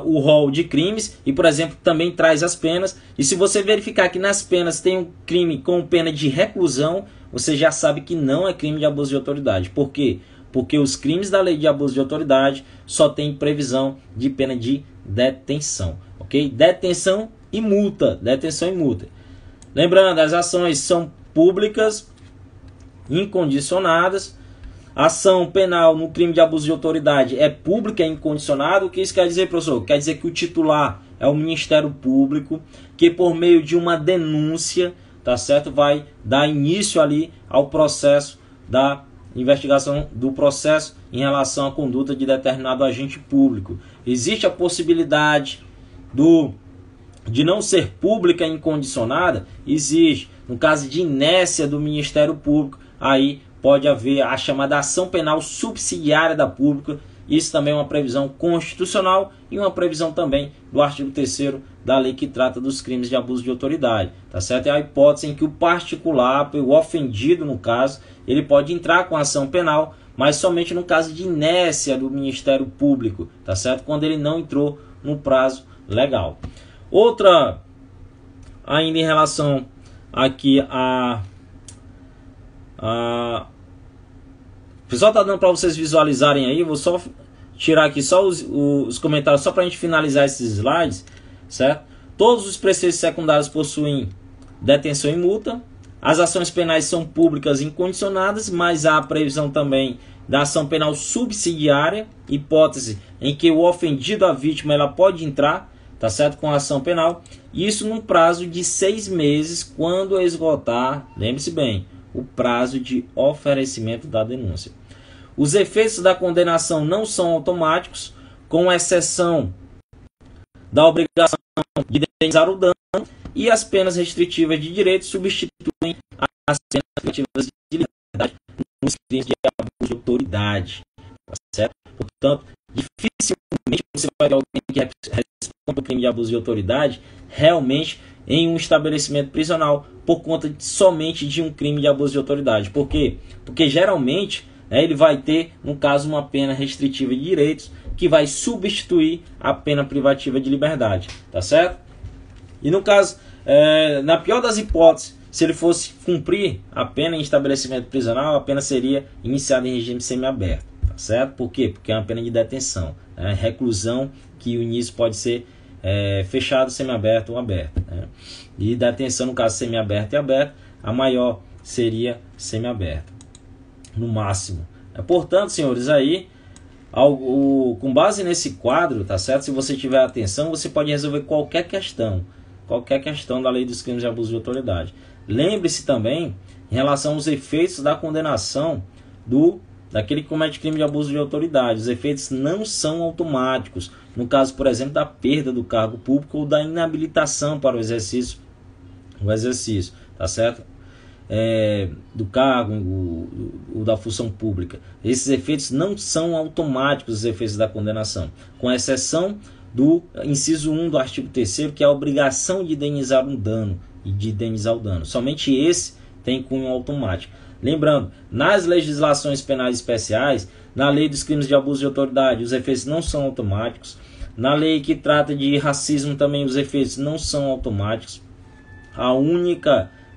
o rol de crimes e, por exemplo, também traz as penas. E se você verificar que nas penas tem um crime com pena de reclusão, você já sabe que não é crime de abuso de autoridade. Por quê? Porque os crimes da lei de abuso de autoridade só tem previsão de pena de detenção, ok? Detenção e multa, detenção e multa. Lembrando, as ações são públicas, incondicionadas. A ação penal no crime de abuso de autoridade é pública e incondicionada. O que isso quer dizer, professor? Quer dizer que o titular é o Ministério Público, que por meio de uma denúncia, tá certo, vai dar início ali ao processo da investigação do processo em relação à conduta de determinado agente público. Existe a possibilidade de não ser pública e incondicionada? Existe. No caso de inércia do Ministério Público, aí pode haver a chamada ação penal subsidiária da pública. Isso também é uma previsão constitucional e uma previsão também do artigo 3º da lei que trata dos crimes de abuso de autoridade. Tá certo? É a hipótese em que o particular, o ofendido no caso, ele pode entrar com ação penal, mas somente no caso de inércia do Ministério Público, tá certo? Quando ele não entrou no prazo legal. Outra, ainda em relação aqui o pessoal tá dando para vocês visualizarem aí. Vou só tirar aqui só os comentários só para a gente finalizar esses slides, certo? Todos os preceitos secundários possuem detenção e multa. As ações penais são públicas e incondicionadas, mas há a previsão também da ação penal subsidiária, hipótese em que o ofendido, a vítima, ela pode entrar, tá certo, com a ação penal. Isso num prazo de 6 meses, quando esgotar, lembre-se bem, o prazo de oferecimento da denúncia. Os efeitos da condenação não são automáticos, com exceção da obrigação de indenizar o dano, e as penas restritivas de direito substituem as penas restritivas de liberdade nos crimes de abuso de autoridade. Tá certo? Portanto, dificilmente você vai ter alguém que responde o crime de abuso de autoridade realmente em um estabelecimento prisional por conta somente de um crime de abuso de autoridade. Por quê? Porque geralmente, né, ele vai ter, no caso, uma pena restritiva de direitos que vai substituir a pena privativa de liberdade, tá certo? E no caso, na pior das hipóteses, se ele fosse cumprir a pena em estabelecimento prisional, a pena seria iniciada em regime semiaberto, tá certo? Por quê? Porque é uma pena de detenção, né? Reclusão, que o início pode ser fechado, semiaberto ou aberto, né? E detenção, no caso semiaberto e aberto, a maior seria semiaberto, no máximo. Portanto, senhores, aí, com base nesse quadro, tá certo? Se você tiver atenção, você pode resolver qualquer questão da lei dos crimes de abuso de autoridade. Lembre-se também, em relação aos efeitos da condenação daquele que comete crime de abuso de autoridade. Os efeitos não são automáticos. No caso, por exemplo, da perda do cargo público ou da inabilitação para o exercício, tá certo? Do cargo ou da função pública. Esses efeitos não são automáticos, os efeitos da condenação, com exceção do inciso 1 do artigo 3º, que é a obrigação de indenizar um dano e de indenizar o dano. Somente esse tem cunho automático. Lembrando, nas legislações penais especiais, na lei dos crimes de abuso de autoridade, os efeitos não são automáticos. Na lei que trata de racismo também, os efeitos não são automáticos.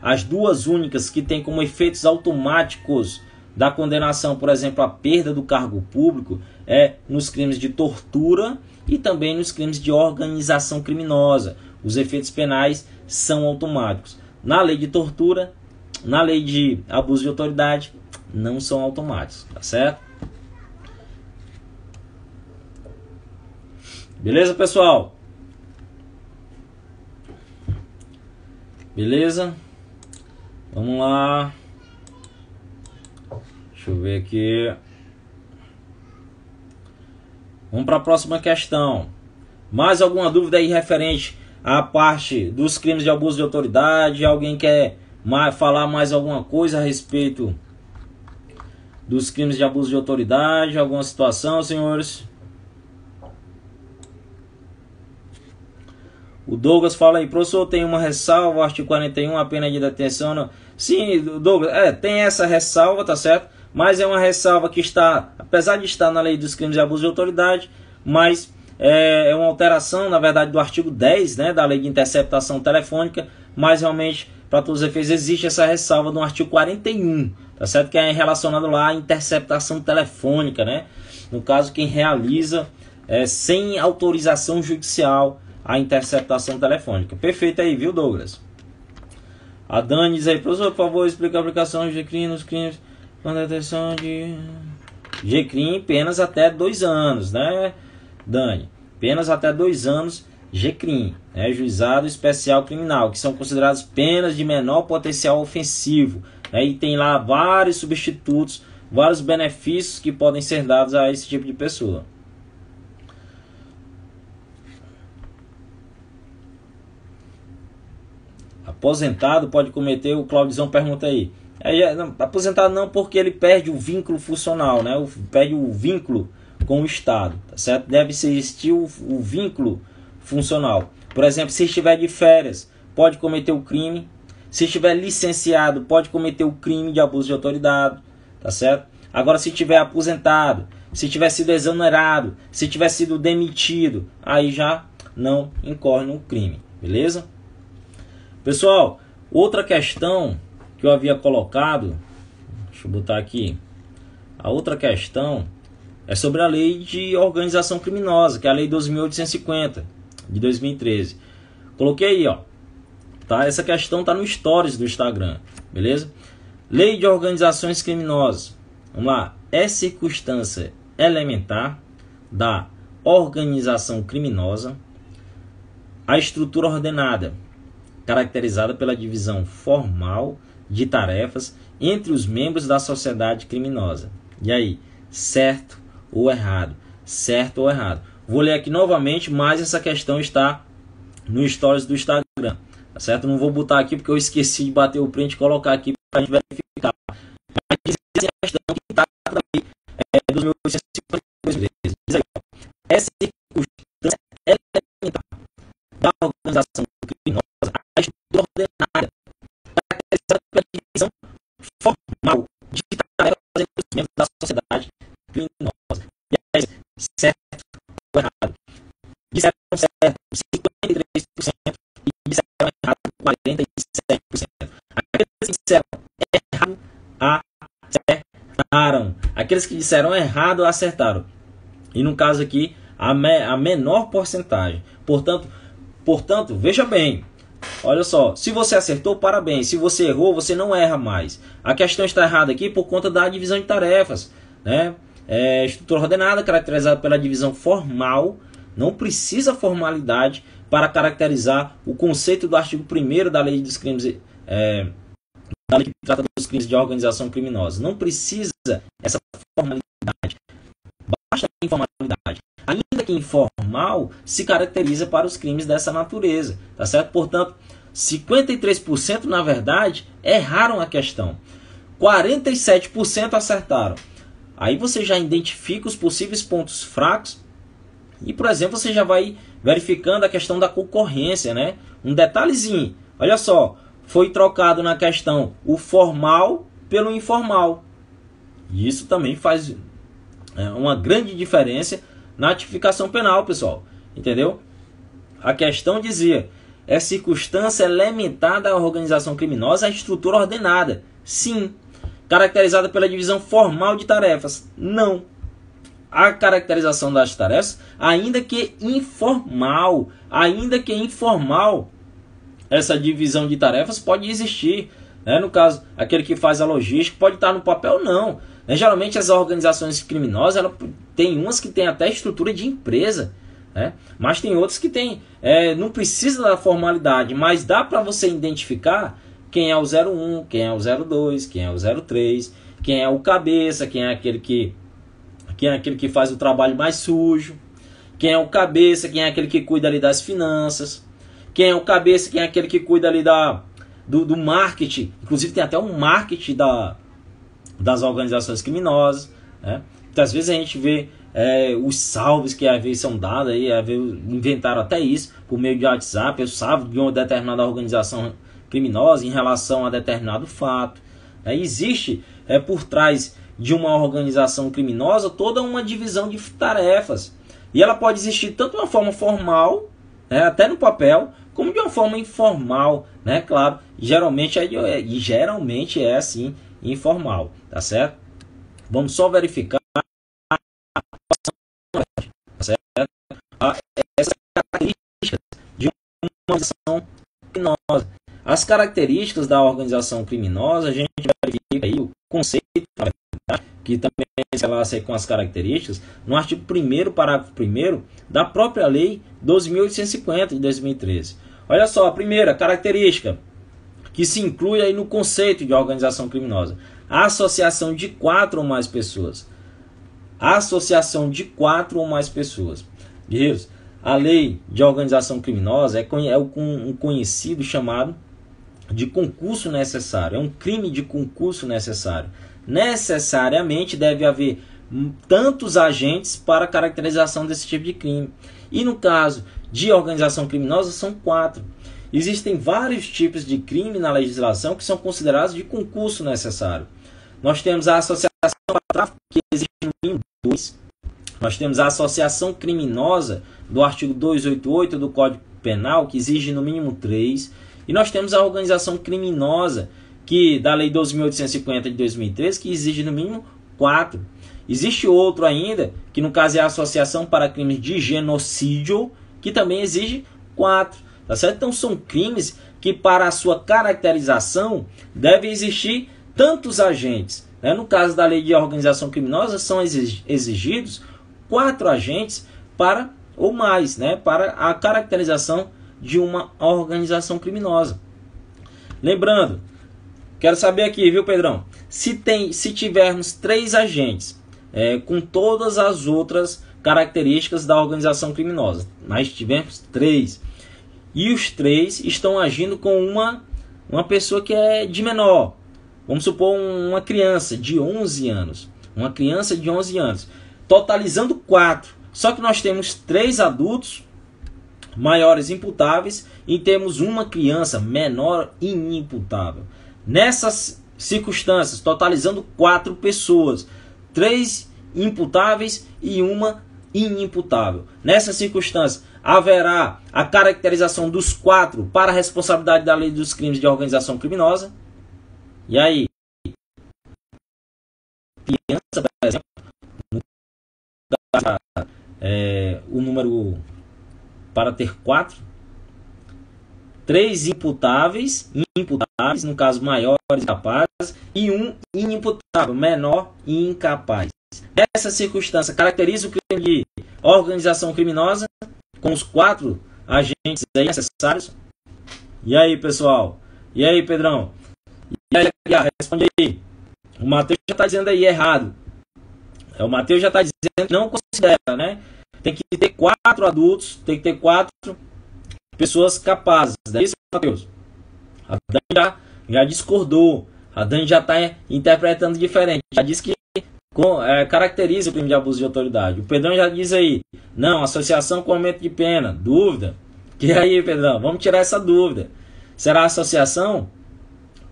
As duas únicas que têm como efeitos automáticos da condenação, por exemplo, a perda do cargo público, é nos crimes de tortura e também nos crimes de organização criminosa. Os efeitos penais são automáticos. Na lei de tortura, na lei de abuso de autoridade, não são automáticos, tá certo? Beleza, pessoal? Beleza? Vamos lá. Deixa eu ver aqui. Vamos para a próxima questão. Mais alguma dúvida aí referente à parte dos crimes de abuso de autoridade? Alguém quer falar mais alguma coisa a respeito dos crimes de abuso de autoridade? Alguma situação, senhores? O Douglas fala aí, professor, tem uma ressalva, artigo 41, a pena de detenção. Não. Sim, Douglas, tem essa ressalva, tá certo? Mas é uma ressalva que está, apesar de estar na lei dos crimes de abuso de autoridade, mas é uma alteração, na verdade, do artigo 10, né, da lei de interceptação telefônica, mas realmente, para todos os efeitos, existe essa ressalva no artigo 41, tá certo? Que é relacionado lá à interceptação telefônica, né? No caso, quem realiza sem autorização judicial a interceptação telefônica. Perfeito aí, viu, Douglas? A Dani diz aí, professor, por favor, explica a aplicação de GCRIM nos crimes com detenção de GCRIM, penas até 2 anos, né, Dani? Penas até 2 anos, GCRIM, né, Juizado Especial Criminal, que são consideradas penas de menor potencial ofensivo, né, e tem lá vários substitutos, vários benefícios que podem ser dados a esse tipo de pessoa. Aposentado pode cometer, o Claudizão pergunta aí. Aposentado não, porque ele perde o vínculo funcional, né? Perde o vínculo com o Estado, tá certo? Deve existir o vínculo funcional. Por exemplo, se estiver de férias, pode cometer o crime. Se estiver licenciado, pode cometer o crime de abuso de autoridade, tá certo? Agora, se estiver aposentado, se tiver sido exonerado, se tiver sido demitido, aí já não incorre no crime, beleza? Pessoal, outra questão que eu havia colocado, deixa eu botar aqui, a outra questão é sobre a lei de organização criminosa, que é a lei 12.850 de 2013. Coloquei aí, ó, tá? Essa questão tá no stories do Instagram, beleza? Lei de organizações criminosas, vamos lá, é circunstância elementar da organização criminosa a estrutura ordenada, caracterizada pela divisão formal de tarefas entre os membros da sociedade criminosa. E aí, certo ou errado? Certo ou errado? Vou ler aqui novamente, mas essa questão está no stories do Instagram, tá certo? Não vou botar aqui porque eu esqueci de bater o print e colocar aqui para a gente verificar. Mas diz assim, a questão que está também dos meus 52 vezes. Diz aí, é circunstância organização criminosa a estrutura ordenada, caracterizada pela divisão formal de tarefas entre os membros da sociedade criminosa. E aí, certo ou errado? Disseram certo 53% e disseram errado 47%. Aqueles que disseram errado acertaram. Aqueles que disseram errado acertaram. E no caso aqui, a menor porcentagem. Portanto, veja bem. Olha só, se você acertou, parabéns. Se você errou, você não erra mais. A questão está errada aqui por conta da divisão de tarefas, né? Estrutura ordenada, caracterizada pela divisão formal. Não precisa formalidade para caracterizar o conceito do artigo 1º da Lei dos Crimes, da lei que trata dos crimes de organização criminosa. Não precisa essa formalidade. Basta a informalidade. Ainda que informal, se caracteriza para os crimes dessa natureza, tá certo? Portanto, 53% na verdade erraram a questão. 47% acertaram. Aí você já identifica os possíveis pontos fracos e, por exemplo, você já vai verificando a questão da concorrência, né? Um detalhezinho, olha só, foi trocado na questão o formal pelo informal. E isso também faz uma grande diferença na tipificação penal, pessoal. Entendeu? A questão dizia: é circunstância elementar da organização criminosa a estrutura ordenada. Sim. Caracterizada pela divisão formal de tarefas. Não. A caracterização das tarefas, ainda que informal, essa divisão de tarefas pode existir, né? No caso, aquele que faz a logística pode estar no papel, não. Geralmente as organizações criminosas, ela tem umas que tem até estrutura de empresa, né? Mas tem outras que tem, não precisa da formalidade, mas dá para você identificar quem é o 01, quem é o 02, quem é o 03, quem é o cabeça, quem é aquele que faz o trabalho mais sujo, quem é o cabeça, quem é aquele que cuida ali das finanças, quem é o cabeça, quem é aquele que cuida ali do marketing. Inclusive tem até um marketing das organizações criminosas, né? Muitas vezes a gente vê os salves que às vezes são dados, aí, inventaram até isso por meio de WhatsApp, o salve de uma determinada organização criminosa em relação a determinado fato. Existe por trás de uma organização criminosa toda uma divisão de tarefas. E ela pode existir tanto de uma forma formal, até no papel, como de uma forma informal, né? Claro, geralmente é assim, informal, tá certo? Vamos só verificar essas características de uma organização criminosa. As características da organização criminosa, a gente verifica aí o conceito, que também se relaciona com as características, no artigo 1º, parágrafo 1º, da própria Lei 12.850 de 2013. Olha só, a primeira característica que se inclui aí no conceito de organização criminosa: a associação de 4 ou mais pessoas. A associação de 4 ou mais pessoas. Guerreiros, a lei de organização criminosa é um conhecido chamado de concurso necessário. É um crime de concurso necessário. Necessariamente deve haver tantos agentes para a caracterização desse tipo de crime. E no caso de organização criminosa são 4. Existem vários tipos de crime na legislação que são considerados de concurso necessário. Nós temos a associação para tráfico, que existe no mínimo 2. Nós temos a associação criminosa do artigo 288 do Código Penal, que exige no mínimo 3. E nós temos a organização criminosa, que da Lei 12.850 de 2013, que exige no mínimo 4. Existe outro ainda, que no caso é a associação para crimes de genocídio, que também exige 4. Tá certo? Então são crimes que, para a sua caracterização, devem existir tantos agentes. No caso da Lei de Organização Criminosa, são exigidos 4 agentes ou mais, para a caracterização de uma organização criminosa. Lembrando, quero saber aqui, viu, Pedrão? Se tivermos 3 agentes com todas as outras características da organização criminosa, mas tivermos 3, e os 3 estão agindo com uma pessoa que é de menor, vamos supor uma criança de 11 anos, totalizando 4, só que nós temos 3 adultos maiores imputáveis e temos uma criança menor inimputável. Nessas circunstâncias, totalizando 4 pessoas, 3 imputáveis e uma inimputável. Nessas circunstâncias, haverá a caracterização dos 4 para a responsabilidade da lei dos crimes de organização criminosa. E aí, criança, por exemplo, o número para ter 4, 3 imputáveis, no caso maiores incapazes, e um inimputável, menor e incapaz. Nessa circunstância, caracteriza o crime de organização criminosa com os 4 agentes aí necessários. E aí, pessoal? E aí, Pedrão? E aí, responde aí. O Matheus já está dizendo aí errado. O Matheus já está dizendo que não considera, né? Tem que ter 4 adultos, tem que ter 4 pessoas capazes. É isso, Matheus? A Dani já discordou. A Dani já está interpretando diferente. Já disse que caracteriza o crime de abuso de autoridade. O Pedrão já diz aí, não, associação com aumento de pena. Dúvida? E aí, Pedrão? Vamos tirar essa dúvida. Será associação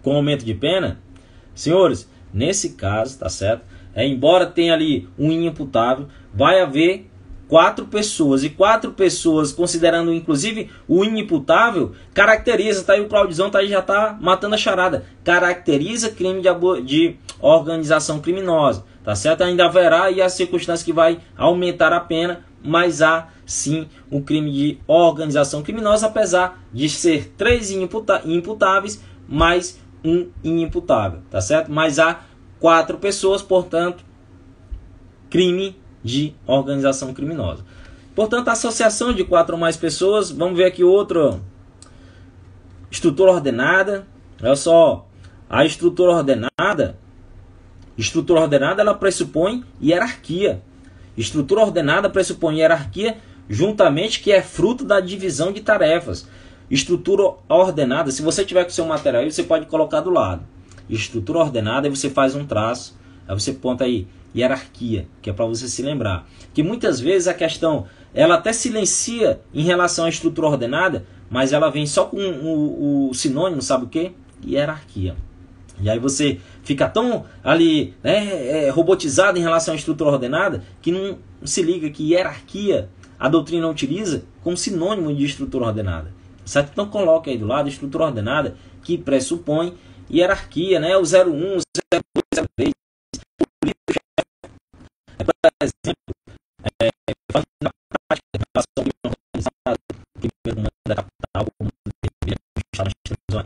com aumento de pena? Senhores, nesse caso, tá certo? Embora tenha ali um inimputável, vai haver 4 pessoas. E 4 pessoas, considerando inclusive o inimputável, caracteriza, tá aí o Claudizão, tá aí, já tá matando a charada. Caracteriza crime de organização criminosa. Tá certo? Ainda haverá aí a circunstância que vai aumentar a pena, mas há sim um crime de organização criminosa, apesar de ser 3 imputáveis mais um inimputável, tá certo? Mas há 4 pessoas, portanto, crime de organização criminosa. Portanto, a associação de 4 ou mais pessoas, vamos ver aqui outro. Estrutura ordenada. Olha só, a estrutura ordenada ela pressupõe hierarquia. Estrutura ordenada pressupõe hierarquia juntamente, que é fruto da divisão de tarefas. Estrutura ordenada, se você tiver com seu material, você pode colocar do lado. Estrutura ordenada, aí você faz um traço, aí você ponta aí hierarquia, que é para você se lembrar. Que muitas vezes a questão, ela até silencia em relação à estrutura ordenada, mas ela vem só com o sinônimo, sabe o que? Hierarquia. E aí você fica tão ali, né, robotizado em relação à estrutura ordenada, que não se liga que hierarquia a doutrina utiliza como sinônimo de estrutura ordenada. Certo? Então coloque aí do lado estrutura ordenada, que pressupõe hierarquia, né? O 01, o 02, 03. Por exemplo, na prática, em relação ao crime organizado, primeiro comando da capital, como deveria estar na instituição,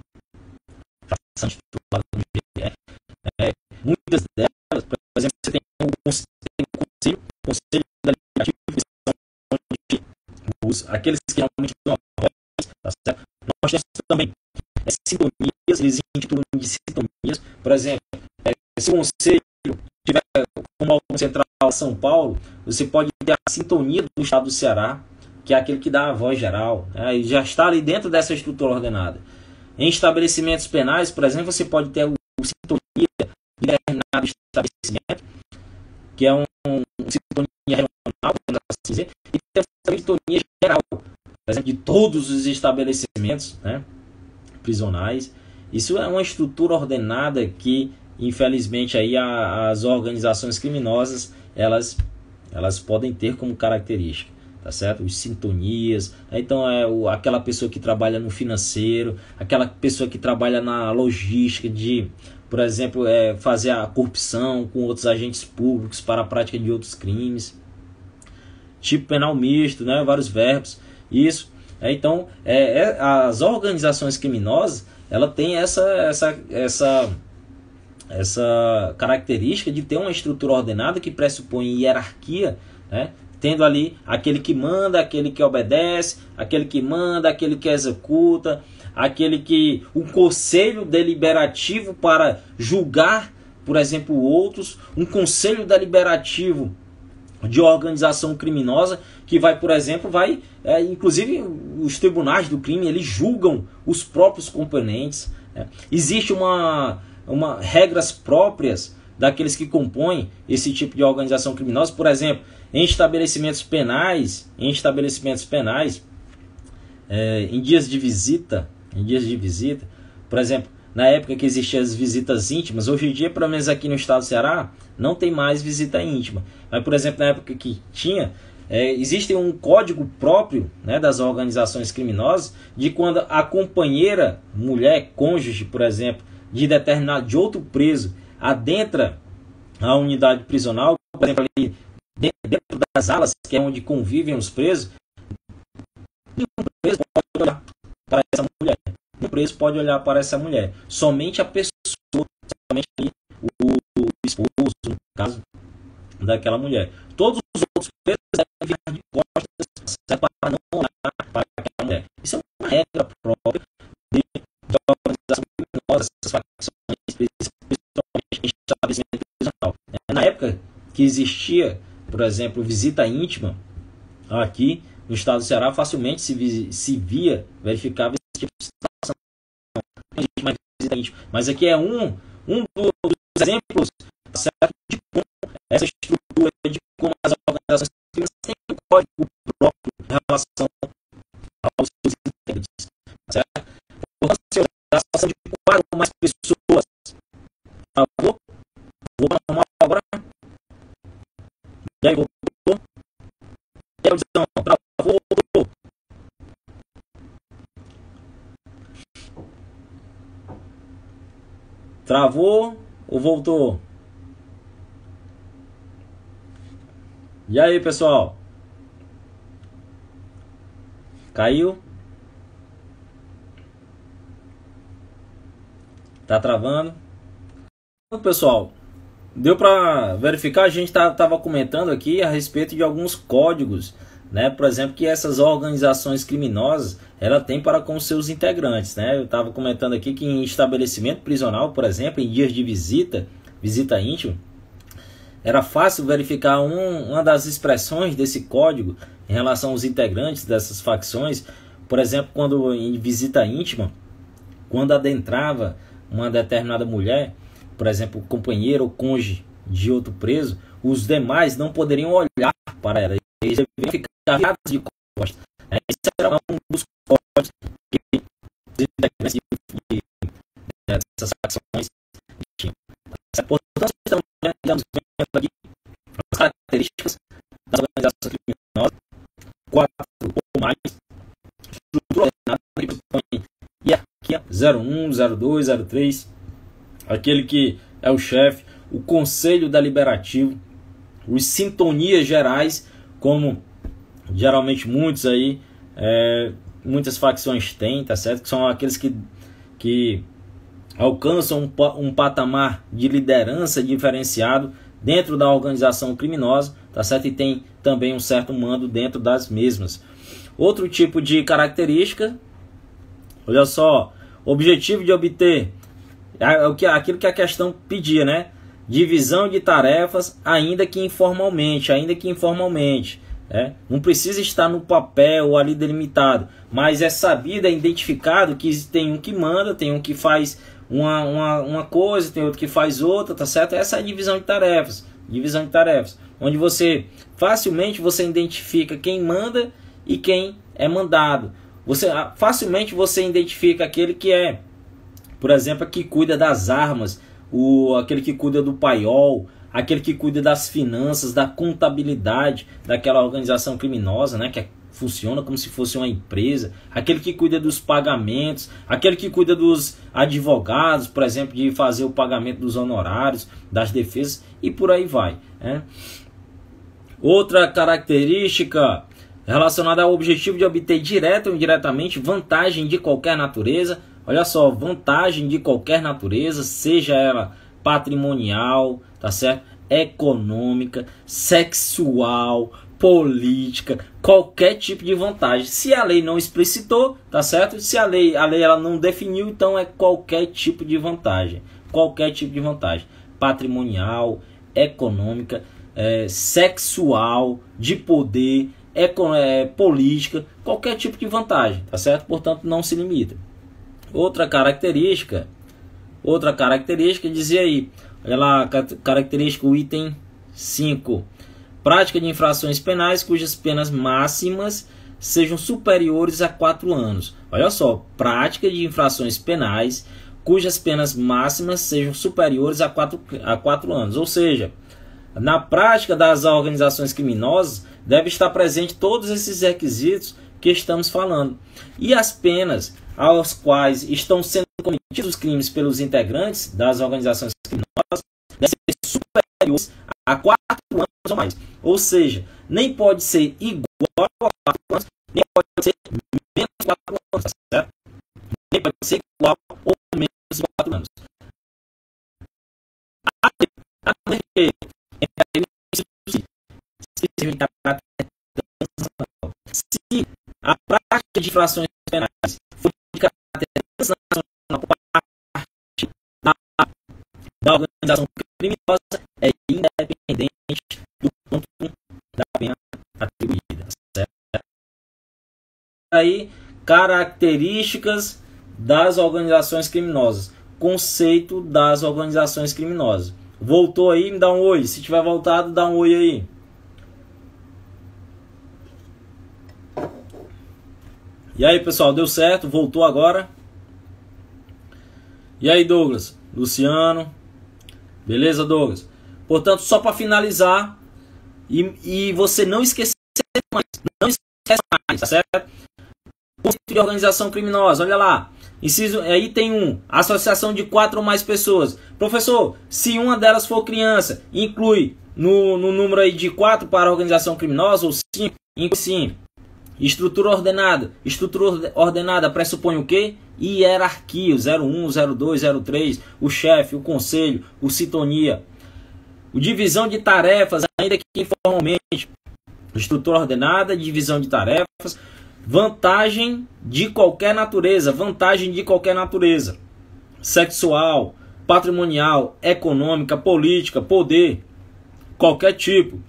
muitas delas, por exemplo, você tem o conselho deliberativo, que são aqueles que realmente dão a voz, tá certo? Nós temos também sintonias, eles intitulam de sintonias. Por exemplo, se o conselho tiver como órgão central São Paulo, você pode ter a sintonia do estado do Ceará, que é aquele que dá a voz geral, né? E já está ali dentro dessa estrutura ordenada. Em estabelecimentos penais, por exemplo, você pode ter o sintonia de determinado estabelecimento, que é um sintonia regional, assim dizer, e tem a sintonia geral, por exemplo, de todos os estabelecimentos, né, prisionais. Isso é uma estrutura ordenada que, infelizmente, aí as organizações criminosas elas podem ter como característica, tá certo? Os sintonias. Então aquela pessoa que trabalha no financeiro, aquela pessoa que trabalha na logística de, por exemplo, fazer a corrupção com outros agentes públicos para a prática de outros crimes. Tipo penal misto, né? Vários verbos. Isso. Então, as organizações criminosas, ela tem essa característica de ter uma estrutura ordenada que pressupõe hierarquia, né? Tendo ali aquele que manda, aquele que obedece, aquele que manda, aquele que executa, um conselho deliberativo para julgar, por exemplo, outros, um conselho deliberativo de organização criminosa que vai, por exemplo, inclusive os tribunais do crime, eles julgam os próprios componentes, né? Existe regras próprias daqueles que compõem esse tipo de organização criminosa. Por exemplo, em estabelecimentos penais, em dias de visita, por exemplo, na época que existiam as visitas íntimas, hoje em dia, pelo menos aqui no estado do Ceará, não tem mais visita íntima. Mas, por exemplo, na época que tinha, existe um código próprio, né, das organizações criminosas, de quando a companheira, mulher, cônjuge, por exemplo, de outro preso, adentra a unidade prisional, por exemplo, ali dentro das alas, que é onde convivem os presos, nenhum preso pode olhar para essa mulher. O preso pode olhar para essa mulher. Somente a pessoa, somente ali, o esposo, no caso daquela mulher. Todos os outros presos devem virar de costas para não olhar para aquela mulher. Isso é uma regra própria de organização criminosa, essas facções, principalmente em estabelecimento prisional. Na época que existia, por exemplo, visita íntima, aqui no estado do Ceará, facilmente se verificava esse tipo de situação. Mas aqui é um dos exemplos, certo, de como essa estrutura, de como as organizações criminosas têm um código próprio em relação aos seus integrantes. Certo? Portanto, se eu a situação de 4 ou mais pessoas, travou, vou normal agora. E aí, voltou. E aí, travou, voltou. Travou ou voltou? E aí, pessoal? Caiu? Tá travando? Então, pessoal, deu para verificar? A gente tava comentando aqui a respeito de alguns códigos, né? Por exemplo, que essas organizações criminosas ela tem para com seus integrantes, né? Eu estava comentando aqui que em estabelecimento prisional, por exemplo, em dias de visita íntima, era fácil verificar uma das expressões desse código em relação aos integrantes dessas facções. Por exemplo, quando em visita íntima, quando adentrava uma determinada mulher, por exemplo, companheiro ou cônjuge de outro preso, os demais não poderiam olhar para ela. Eles deveriam ficar virados de costas. Esse era um dos códigos que os integrantes dessas facções tinham. Portanto, estamos vendo aqui as características das organizações criminosas, 4 ou mais, estrutura ordenada que pressupõe hierarquia, 01, 02, 03, aquele que é o chefe, o conselho deliberativo, os sintonias gerais, como geralmente muitas facções têm, tá certo? Que são aqueles que alcançam um patamar de liderança diferenciado dentro da organização criminosa, tá certo? E tem também um certo mando dentro das mesmas. Outro tipo de característica, olha só, objetivo de obter aquilo que a questão pedia, né? Divisão de tarefas, ainda que informalmente. Não precisa estar no papel ali delimitado, mas é sabido, é identificado que tem um que manda, tem um que faz uma coisa, tem outro que faz outra, tá certo? Essa é a divisão de tarefas, onde facilmente você identifica quem manda e quem é mandado. Facilmente você identifica aquele que é, por exemplo, que cuida das armas, aquele que cuida do paiol, aquele que cuida das finanças, da contabilidade daquela organização criminosa, né, que funciona como se fosse uma empresa, aquele que cuida dos pagamentos, aquele que cuida dos advogados, por exemplo, de fazer o pagamento dos honorários, das defesas e por aí vai, né? Outra característica relacionada ao objetivo de obter direta ou indiretamente vantagem de qualquer natureza. Olha só, vantagem de qualquer natureza, seja ela patrimonial, tá certo? Econômica, sexual, política, qualquer tipo de vantagem. Se a lei não explicitou, tá certo? Se a lei ela não definiu, então é qualquer tipo de vantagem. Patrimonial, econômica, sexual, de poder, política, qualquer tipo de vantagem, tá certo? Portanto, não se limita. Outra característica dizia aí, olha lá, característica, o item 5. Prática de infrações penais cujas penas máximas sejam superiores a 4 anos. Olha só, prática de infrações penais cujas penas máximas sejam superiores a 4 anos. Ou seja, na prática das organizações criminosas, deve estar presente todos esses requisitos que estamos falando. E as penas aos quais estão sendo cometidos os crimes pelos integrantes das organizações criminosas devem ser superiores a 4 anos ou mais. Ou seja, nem pode ser igual a 4 anos, nem pode ser menos de 4 anos, tá certo? Nem pode ser igual ou menos de 4 anos. Se a prática de infrações penais for de caráter transnacional por parte da organização criminosa, é independente do ponto da pena atribuída. Certo? Aí, características das organizações criminosas. Conceito das organizações criminosas. Voltou aí? Me dá um oi. Se tiver voltado, dá um oi aí. E aí, pessoal, deu certo? Voltou agora? E aí, Douglas? Luciano? Beleza, Douglas? Portanto, só para finalizar, e você não esquecer mais, não esquece mais, tá certo? Conceito de organização criminosa, olha lá. Inciso, aí tem associação de 4 ou mais pessoas. Professor, se uma delas for criança, inclui no número aí de 4 para a organização criminosa, ou 5, inclui sim. Estrutura ordenada. Estrutura ordenada pressupõe o quê? Hierarquia, o 01, 02, 03, o chefe, o conselho, o sintonia. O divisão de tarefas, ainda que informalmente. Estrutura ordenada, divisão de tarefas. Vantagem de qualquer natureza. Vantagem de qualquer natureza. Sexual, patrimonial, econômica, política, poder. Qualquer tipo.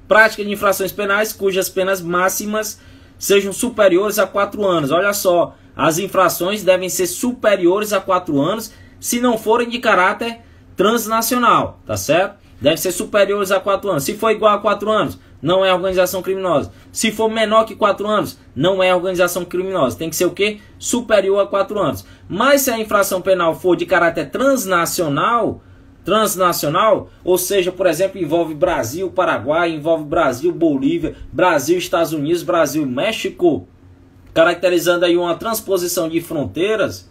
Prática de infrações penais cujas penas máximas sejam superiores a 4 anos. Olha só, as infrações devem ser superiores a 4 anos se não forem de caráter transnacional, tá certo? Devem ser superiores a 4 anos. Se for igual a 4 anos, não é organização criminosa. Se for menor que 4 anos, não é organização criminosa. Tem que ser o quê? Superior a 4 anos. Mas se a infração penal for de caráter transnacional, ou seja, por exemplo, envolve Brasil, Paraguai, envolve Brasil, Bolívia, Brasil, Estados Unidos, Brasil, México, caracterizando aí uma transposição de fronteiras,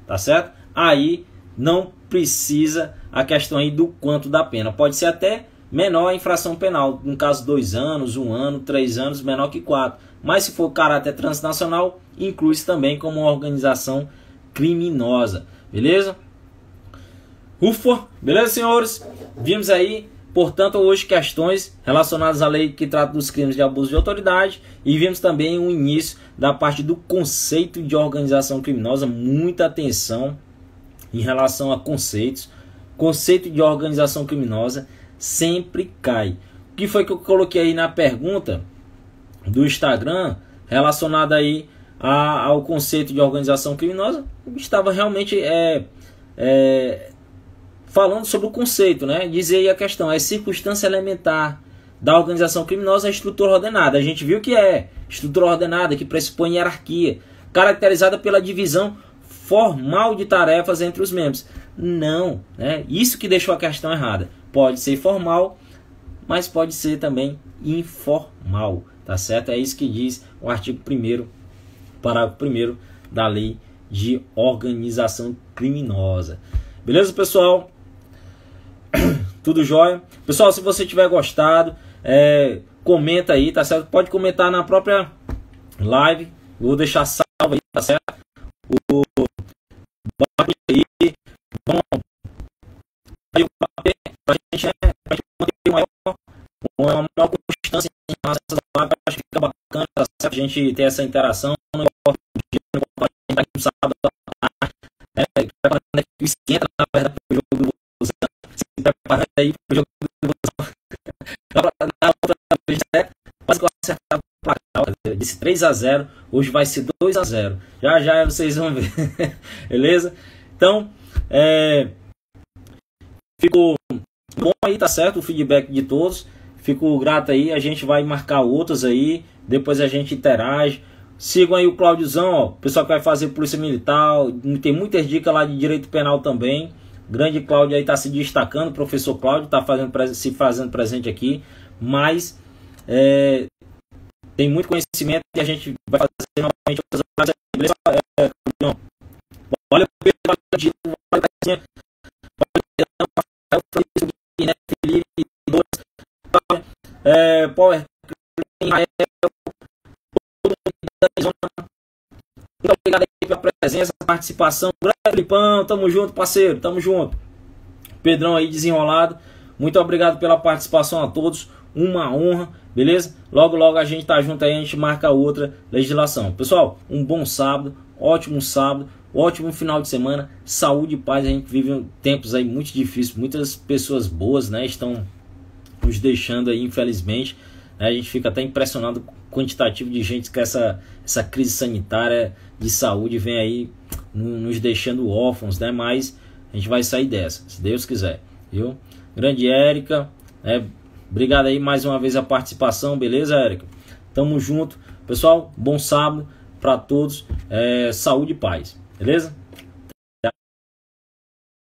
tá certo? Aí não precisa a questão aí do quanto da pena. Pode ser até menor a infração penal, no caso 2 anos, 1 ano, 3 anos, menor que 4. Mas se for caráter transnacional, inclui-se também como uma organização criminosa, beleza? Ufa, beleza, senhores? Vimos aí, portanto, hoje questões relacionadas à lei que trata dos crimes de abuso de autoridade e vimos também o início da parte do conceito de organização criminosa. Muita atenção em relação a conceitos. Conceito de organização criminosa sempre cai. O que foi que eu coloquei aí na pergunta do Instagram relacionada aí ao conceito de organização criminosa? Estava realmente falando sobre o conceito, né? Diz aí a questão, é circunstância elementar da organização criminosa a estrutura ordenada. A gente viu que é estrutura ordenada, que pressupõe hierarquia, caracterizada pela divisão formal de tarefas entre os membros. Não, né? Isso que deixou a questão errada. Pode ser formal, mas pode ser também informal, tá certo? É isso que diz o artigo 1º, parágrafo 1º da lei de organização criminosa. Beleza, pessoal? Tudo jóia? Pessoal, se você tiver gostado, comenta aí, tá certo? Pode comentar na própria live. Vou deixar salvo aí, tá certo? Aí, bom, aí o papel pra gente manter uma maior constância em relação a essa live. Acho que fica bacana, tá certo? A gente ter essa interação. Não importa o dia, não importa a gente tá aqui no sábado, entra na verdade pro jogo do Vozão, se preparando aí pro jogo do Vozão. Na outra vez, quase que eu acertava o placar, disse 3-0, hoje vai ser 2-0. Já vocês vão ver. Beleza? Então, ficou bom aí, tá certo? O feedback de todos. Fico grato aí, a gente vai marcar outros aí, depois a gente interage. Sigam aí o Claudiozão, ó, o pessoal que vai fazer Polícia Militar, tem muitas dicas lá de Direito Penal também. Grande Cláudio aí está se destacando, o professor Cláudio está se fazendo presente aqui, mas tem muito conhecimento e a gente vai fazer novamente outras coisas. Olha o Power, muito obrigado aí pela presença, participação. Grande Filipão, tamo junto, parceiro, tamo junto. Pedrão aí desenrolado, muito obrigado pela participação a todos, uma honra, beleza? Logo logo a gente tá junto aí, a gente marca outra legislação. Pessoal, um bom sábado, ótimo final de semana, saúde e paz. A gente vive tempos aí muito difíceis, muitas pessoas boas, né, estão nos deixando aí, infelizmente, né? A gente fica até impressionado com o quantitativo de gente que essa crise sanitária de saúde vem aí nos deixando órfãos, né? Mas a gente vai sair dessa, se Deus quiser, viu? Grande Érica, né? Obrigado aí mais uma vez a participação, beleza, Érica? Tamo junto, pessoal, bom sábado para todos, saúde e paz, beleza?